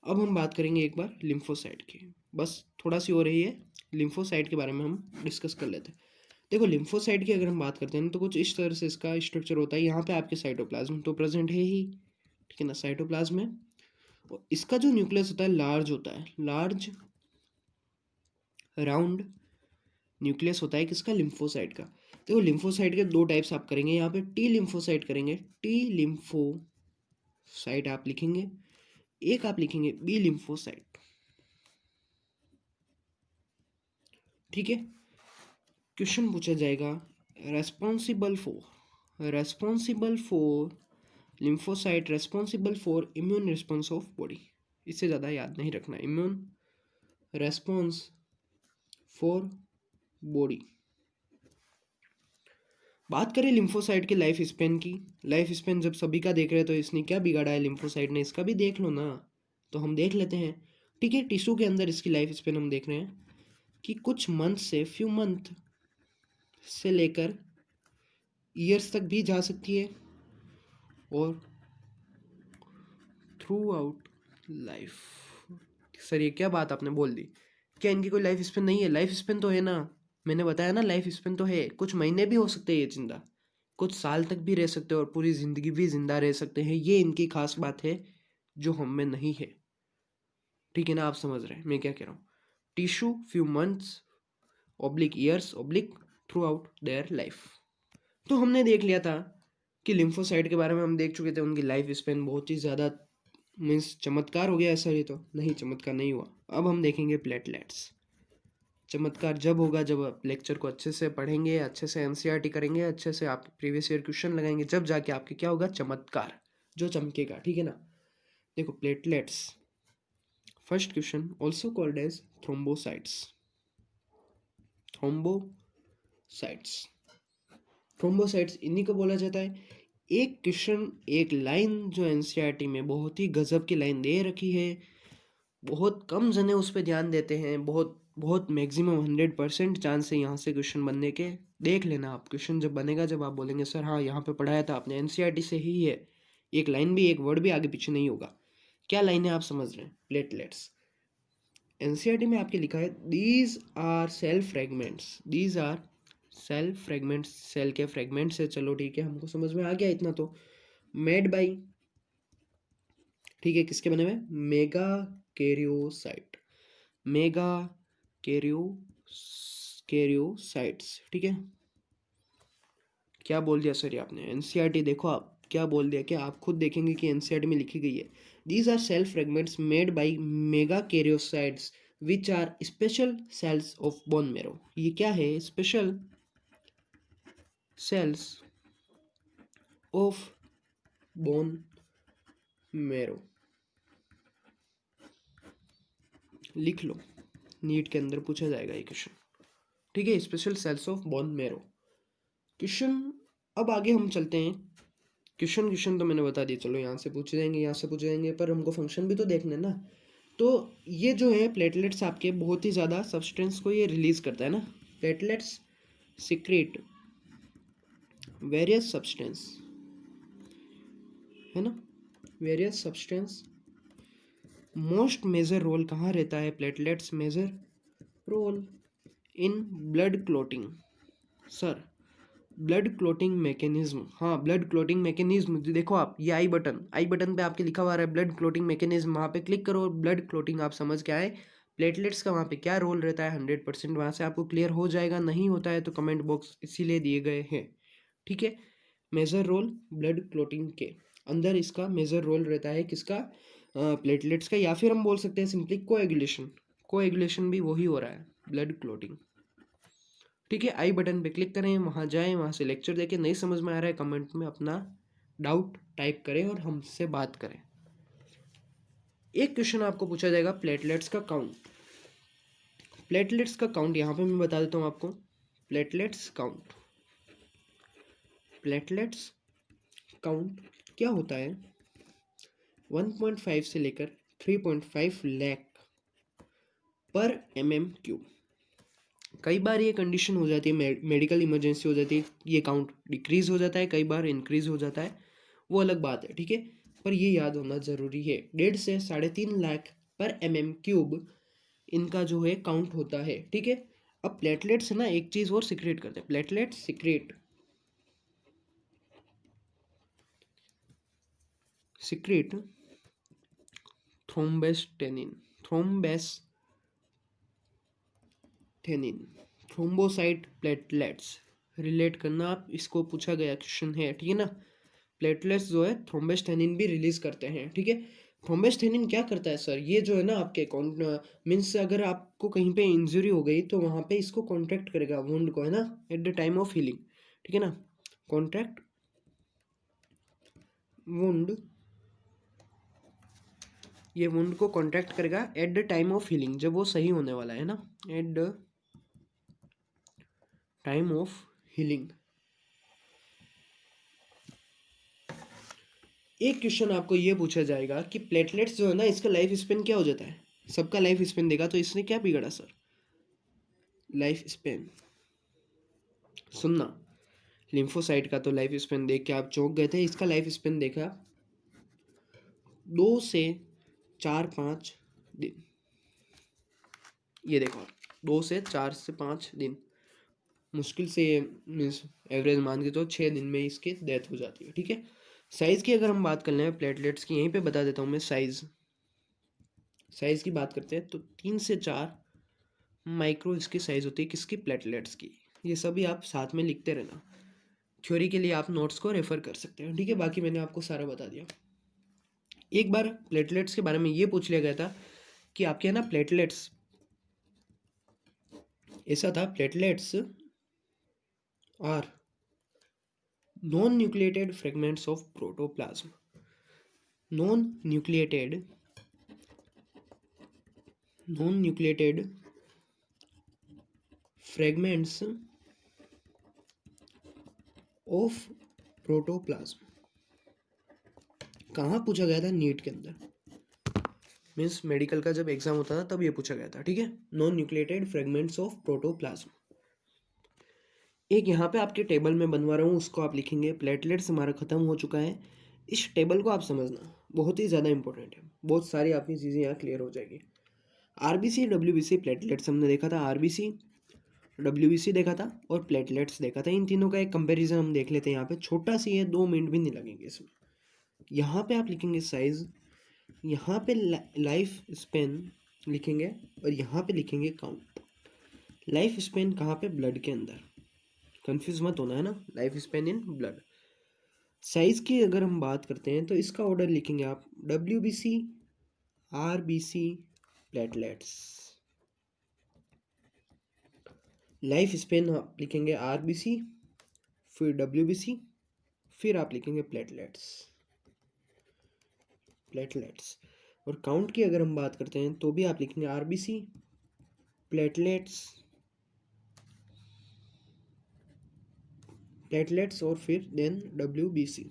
अब हम बात करेंगे एक बार लिम्फोसाइट की, बस थोड़ा सी हो रही है, लिम्फोसाइट के बारे में हम डिस्कस कर लेते हैं। देखो लिम्फोसाइट की अगर हम बात करते हैं तो कुछ इस तरह से इसका स्ट्रक्चर होता है। यहाँ पे आपके साइटोप्लाज्म तो प्रेजेंट है ही, ठीक है ना, साइटोप्लाज्म में। और इसका जो न्यूक्लियस होता है लार्ज होता है, लार्ज राउंड न्यूक्लियस होता है किसका, लिम्फोसाइट का। देखो लिम्फोसाइट के दो टाइप्स आप करेंगे यहाँ पे, टी लिम्फोसाइट करेंगे, टी लिम्फोसाइट आप लिखेंगे, एक आप लिखेंगे बी लिम्फोसाइट, ठीक है। क्वेश्चन पूछा जाएगा responsible for lymphocyte responsible for immune response of body. इससे ज़्यादा याद नहीं रखना, इम्यून रेस्पॉन्स फॉर बॉडी। बात करें लिम्फोसाइट के लाइफ स्पेन की, लाइफ स्पेन जब सभी का देख रहे हैं तो इसने क्या बिगाड़ा है लिम्फोसाइट ने, इसका भी देख लो ना। तो हम देख लेते हैं, ठीक है। टिश्यू के अंदर इसकी लाइफ स्पेन हम देख रहे हैं कि कुछ मंथ से, फ्यू मंथ से लेकर ईयर्स तक भी जा सकती है, और थ्रू आउट लाइफ। सर ये क्या बात आपने बोल दी, क्या इनकी कोई लाइफ स्पेन नहीं है? लाइफ स्पेन तो है ना, मैंने बताया ना लाइफ स्पेन तो है। कुछ महीने भी हो सकते हैं ये जिंदा, कुछ साल तक भी रह सकते हैं, और पूरी ज़िंदगी भी जिंदा रह सकते हैं। ये इनकी खास बात है जो हम में नहीं है, ठीक है ना। आप समझ रहे हैं मैं क्या कह रहा हूँ। Tissue few months oblique years oblique through out their life. तो हमने देख लिया था कि लिम्फोसाइट के बारे में, हम देख चुके थे उनकी लाइफ स्पेन बहुत ही ज़्यादा, मीन्स चमत्कार हो गया ऐसा, ये तो नहीं, चमत्कार नहीं हुआ। अब हम देखेंगे प्लेटलेट्स। चमत्कार जब होगा जब आप लेक्चर को अच्छे से पढ़ेंगे, अच्छे से एनसीईआरटी करेंगे, अच्छे से आप प्रीवियस ईयर क्वेश्चन लगाएंगे, जब जाके आपके क्या होगा, चमत्कार जो चमकेगा, ठीक है ना। देखो platelets, first question, also called as thrombocytes. Thrombocytes, thrombocytes इन्हीं को बोला जाता है। एक क्वेश्चन, एक लाइन जो एनसीईआरटी में बहुत ही गजब की लाइन दे रखी है, बहुत कम जने उस पर ध्यान देते हैं, बहुत बहुत मैक्सिमम 100% चांस है यहाँ से क्वेश्चन बनने के। देख लेना आप, क्वेश्चन जब बनेगा, जब आप बोलेंगे सर हाँ यहाँ पे पढ़ाया था आपने, एनसीईआरटी से ही है, एक लाइन भी, एक वर्ड भी आगे पीछे नहीं होगा। क्या लाइन है आप समझ रहे हैं, प्लेटलेट्स। एनसीईआरटी में आपके लिखा है these are cell fragments, these are cell fragments, cell के फ्रेगमेंट्स है, चलो ठीक है, हमको समझ में आ गया इतना तो। मेड बाई, ठीक है, किसके बने हुए, मेगा कैरियोसाइट, मेगा कैरियोसाइट्स, ठीक है। क्या बोल दिया सर ये आपने, एनसीईआरटी देखो आप क्या बोल दिया, क्या आप खुद देखेंगे कि एनसीईआरटी में लिखी गई है, these are cell fragments made by megakaryocytes which are special cells of bone marrow. ये क्या है, स्पेशल सेल्स ऑफ बोन मेरो, लिख लो, नीट के अंदर पूछा जाएगा ये क्वेश्चन, ठीक है, स्पेशल सेल्स ऑफ बोन मेरो क्वेश्चन। अब आगे हम चलते हैं, क्वेश्चन तो मैंने बता दिया, चलो यहाँ से पूछे जाएंगे, यहाँ से पूछे जाएंगे, पर हमको फंक्शन भी तो देखना ना। तो ये जो है प्लेटलेट्स आपके बहुत ही ज़्यादा सब्सटेंस को ये रिलीज करता है ना, प्लेटलेट्स सिक्रेट वेरियस सब्सटेंस, है ना, various substance. Most major role कहाँ रहता है, platelets major role in blood clotting. Sir blood clotting mechanism, हाँ ब्लड क्लोटिंग मैकेनिज्म, देखो आप ये आई बटन पे आपके लिखा हुआ है ब्लड क्लोटिंग मैकेनिज्म, वहाँ पे क्लिक करो, ब्लड क्लोटिंग आप समझ के आए, प्लेटलेट्स का वहाँ पे क्या रोल रहता है 100% वहाँ से आपको क्लियर हो जाएगा। नहीं होता है तो कमेंट बॉक्स इसीलिए दिए गए हैं, ठीक है। मेजर रोल ब्लड क्लोटिंग के अंदर इसका मेजर रोल रहता है, किसका, प्लेटलेट्स का, या फिर हम बोल सकते हैं सिंपली कोएगुलेशन, कोएगुलेशन भी वही हो रहा है, ब्लड क्लोटिंग, ठीक है। आई बटन पे क्लिक करें, वहाँ जाएं, वहाँ से लेक्चर देखें, नहीं समझ में आ रहा है कमेंट में अपना डाउट टाइप करें और हमसे बात करें। एक क्वेश्चन आपको पूछा जाएगा प्लेटलेट्स का काउंट, प्लेटलेट्स का काउंट यहाँ पे मैं बता देता हूँ आपको, प्लेटलेट्स काउंट, प्लेटलेट्स काउंट क्या होता है, 1.5 से लेकर 3.5 लाख पर mm³। कई बार ये कंडीशन हो जाती है, मेडिकल इमरजेंसी हो जाती है, ये काउंट डिक्रीज हो जाता है, कई बार इंक्रीज हो जाता है, वो अलग बात है, ठीक है। पर ये याद होना ज़रूरी है, 1.5 से 3.5 लाख पर mm³ इनका जो है काउंट होता है, ठीक है। अब प्लेटलेट्स है ना, एक चीज़ और सिक्रेट करते हैं, platelet secrete thrombosthenin thrombocyte platelets relate करना, आप इसको पूछा गया क्वेश्चन है, ठीक है ना। प्लेटलेट्स जो है थ्रोम्बोस्टेनिन भी रिलीज करते हैं, ठीक है। थ्रोम्बोस्टेनिन क्या करता है सर, ये जो है ना आपके मीन्स अगर आपको कहीं पे इंजरी हो गई तो वहाँ पे इसको कॉन्ट्रैक्ट करेगा वुंड को, है ना, at the time of healing, ठीक है ना। कॉन्ट्रैक्ट वुंड, ये वुंड को कॉन्ट्रैक्ट करेगा at the time of healing, जब वो सही होने वाला है ना, at the time of healing. एक क्वेश्चन आपको ये पूछा जाएगा कि प्लेटलेट्स जो है ना, इसका लाइफ स्पेन क्या हो जाता है, सबका लाइफ स्पेन देखा तो इसने क्या बिगड़ा सर, लाइफ स्पेन। सुनना, लिम्फोसाइट का तो लाइफ स्पेन देख के आप चौंक गए थे, इसका लाइफ स्पेन देखा 2 से 4-5 दिन, ये देखो 2 से 4 से 5 दिन, मुश्किल से मीन्स एवरेज मान के तो 6 दिन में इसकी डेथ हो जाती है, ठीक है। साइज़ की अगर हम बात कर लें प्लेटलेट्स की, यहीं पे बता देता हूँ मैं, साइज़ की बात करते हैं तो 3 से 4 माइक्रो इसकी साइज़ होती है, किसकी, प्लेटलेट्स की। ये सभी आप साथ में लिखते रहना, थ्योरी के लिए आप नोट्स को रेफर कर सकते हैं, ठीक है। बाकी मैंने आपको सारा बता दिया। एक बार प्लेटलेट्स के बारे में ये पूछ लिया गया था कि आपके यहाँ ना प्लेटलेट्स, ऐसा था, platelets are non nucleated fragments of protoplasm, non nucleated fragments of protoplasm. कहाँ पूछा गया था, नीट के अंदर, मीन्स मेडिकल का जब एग्जाम होता था तब ये पूछा गया था, ठीक है। Non nucleated fragments of protoplasm. एक यहाँ पे आपके टेबल में बनवा रहा हूँ, उसको आप लिखेंगे, प्लेटलेट्स हमारा खत्म हो चुका है। इस टेबल को आप समझना, बहुत ही ज़्यादा इंपॉर्टेंट है, बहुत सारी आपकी चीज़ें यहाँ क्लियर हो जाएगी। आरबीसी डब्ल्यूबीसी प्लेटलेट्स हमने देखा था, आरबीसी डब्ल्यूबीसी देखा था और प्लेटलेट्स देखा था, इन तीनों का एक कंपैरिजन हम देख लेते हैं। यहाँ पे छोटा सी है, 2 मिनट भी नहीं लगेंगे इसमें। यहाँ पे आप लिखेंगे साइज, यहाँ पे लाइफ स्पेन लिखेंगे और यहाँ पे लिखेंगे काउंट। लाइफ स्पेन कहाँ पे, ब्लड के अंदर, कंफ्यूज मत होना, है ना, life span in blood. Size की अगर हम बात करते हैं तो इसका ऑर्डर लिखेंगे आप, WBC, RBC, platelets. Life span आप लिखेंगे आरबीसी, फिर डब्ल्यूबीसी, फिर आप लिखेंगे प्लेटलेट्स। और काउंट की अगर हम बात करते हैं तो भी आप लिखेंगे आरबीसी, प्लेटलेट्स और फिर देन डब्ल्यूबीसी।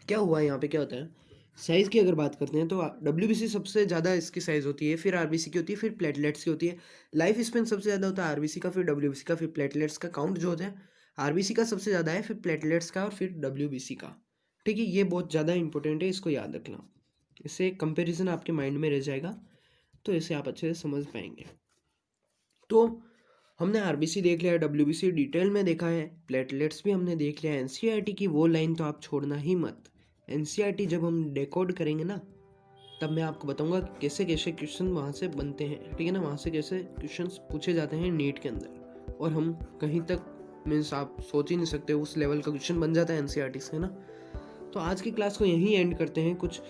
क्या हुआ यहाँ पे, क्या होता है, साइज़ की अगर बात करते हैं तो डब्ल्यूबीसी सबसे ज़्यादा इसकी साइज़ होती है, फिर आरबीसी की होती है, फिर प्लेटलेट्स की होती है। लाइफ स्पेन सबसे ज़्यादा होता है आरबीसी का, फिर डब्ल्यूबीसी का, फिर प्लेटलेट्स का। काउंट जो होता है आरबीसी का सबसे ज़्यादा है, फिर प्लेटलेट्स का और फिर डब्ल्यूबीसी का, ठीक है। ये बहुत ज़्यादा इंपॉर्टेंट है, इसको याद रखना, इससे कंपेरिजन आपके माइंड में रह जाएगा, तो इसे आप अच्छे से समझ पाएंगे। तो हमने आरबीसी देख लिया, डब्ल्यूबीसी डिटेल में देखा है, प्लेटलेट्स भी हमने देख लिया। एनसीईआरटी की वो लाइन तो आप छोड़ना ही मत। एनसीईआरटी जब हम डिकोड करेंगे ना, तब मैं आपको बताऊंगा कैसे कैसे क्वेश्चन वहाँ से बनते हैं, ठीक है ना, वहाँ से कैसे क्वेश्चन पूछे जाते हैं नीट के अंदर, और हम कहीं तक मीन्स आप सोच ही नहीं सकते उस लेवल का क्वेश्चन बन जाता है एनसीईआरटी से, है ना। तो आज की क्लास को यहीं एंड करते हैं। कुछ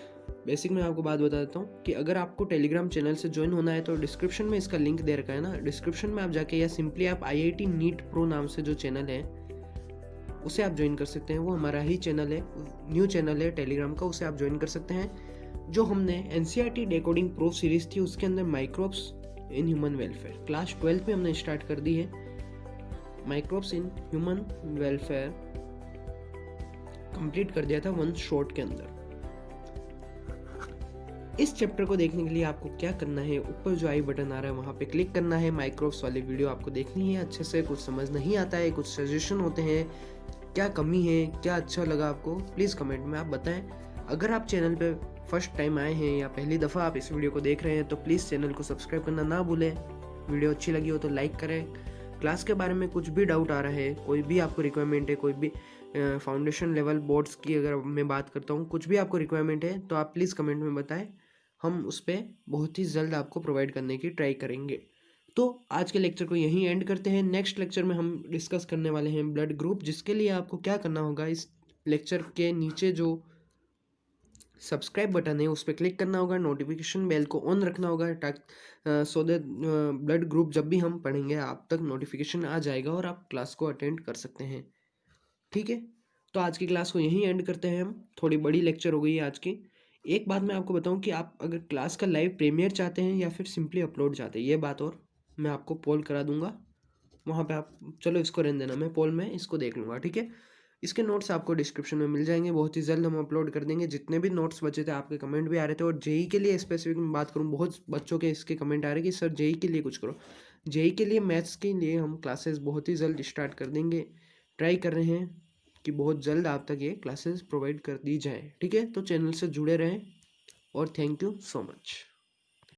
बेसिक मैं आपको बात बता देता हूँ कि अगर आपको टेलीग्राम चैनल से ज्वाइन होना है तो डिस्क्रिप्शन में इसका लिंक दे रखा है ना, डिस्क्रिप्शन में आप जाके, या सिंपली आप IIT नीट प्रो नाम से जो चैनल है उसे आप ज्वाइन कर सकते हैं। वो हमारा ही चैनल है, न्यू चैनल है टेलीग्राम का, उसे आप ज्वाइन कर सकते हैं। जो हमने NCERT डिकोडिंग प्रो सीरीज थी उसके अंदर microbes in human welfare class 12 में हमने स्टार्ट कर दी है। Microbes in human welfare complete कर दिया था 1 शॉट के अंदर। इस चैप्टर को देखने के लिए आपको क्या करना है, ऊपर जो आई बटन आ रहा है वहाँ पे क्लिक करना है। माइक्रोब्स वाली वीडियो आपको देखनी है अच्छे से। कुछ समझ नहीं आता है, कुछ सजेशन होते हैं, क्या कमी है, क्या अच्छा लगा आपको, प्लीज़ कमेंट में आप बताएं। अगर आप चैनल पे फर्स्ट टाइम आए हैं या पहली दफ़ा आप इस वीडियो को देख रहे हैं तो प्लीज़ चैनल को सब्सक्राइब करना ना भूलें। वीडियो अच्छी लगी हो तो लाइक करें। क्लास के बारे में कुछ भी डाउट आ रहा है, कोई भी आपको रिक्वायरमेंट है, कोई भी फाउंडेशन लेवल बोर्ड्स की अगर मैं बात करता हूँ, कुछ भी आपको रिक्वायरमेंट है तो आप प्लीज़ कमेंट में बताएं। हम उस पर बहुत ही जल्द आपको प्रोवाइड करने की ट्राई करेंगे। तो आज के लेक्चर को यहीं एंड करते हैं। नेक्स्ट लेक्चर में हम डिस्कस करने वाले हैं ब्लड ग्रुप, जिसके लिए आपको क्या करना होगा, इस लेक्चर के नीचे जो सब्सक्राइब बटन है उस पर क्लिक करना होगा, नोटिफिकेशन बेल को ऑन रखना होगा ताकि सो दैट ब्लड ग्रुप जब भी हम पढ़ेंगे आप तक नोटिफिकेशन आ जाएगा और आप क्लास को अटेंड कर सकते हैं। ठीक है, तो आज की क्लास को यहीं एंड करते हैं हम। थोड़ी बड़ी लेक्चर हो गई है आज की। एक बात मैं आपको बताऊं कि आप अगर क्लास का लाइव प्रीमियर चाहते हैं या फिर सिंपली अपलोड चाहते हैं, ये बात और मैं आपको पोल करा दूंगा वहाँ पे। आप चलो इसको रहने देना, मैं पोल में इसको देख लूँगा। ठीक है, इसके नोट्स आपको डिस्क्रिप्शन में मिल जाएंगे, बहुत ही जल्द हम अपलोड कर देंगे। जितने भी नोट्स बचे थे, आपके कमेंट भी आ रहे थे, और जेई के लिए स्पेसिफिक मैं बात करूँ, बहुत बच्चों के इसके कमेंट आ रहे हैं कि सर जेई के लिए कुछ करो। जेई के लिए मैथ्स के लिए हम क्लासेस बहुत ही जल्द स्टार्ट कर देंगे। ट्राई कर रहे हैं कि बहुत जल्द आप तक ये क्लासेस प्रोवाइड कर दी जाए। ठीक है, तो चैनल से जुड़े रहें और थैंक यू सो मच।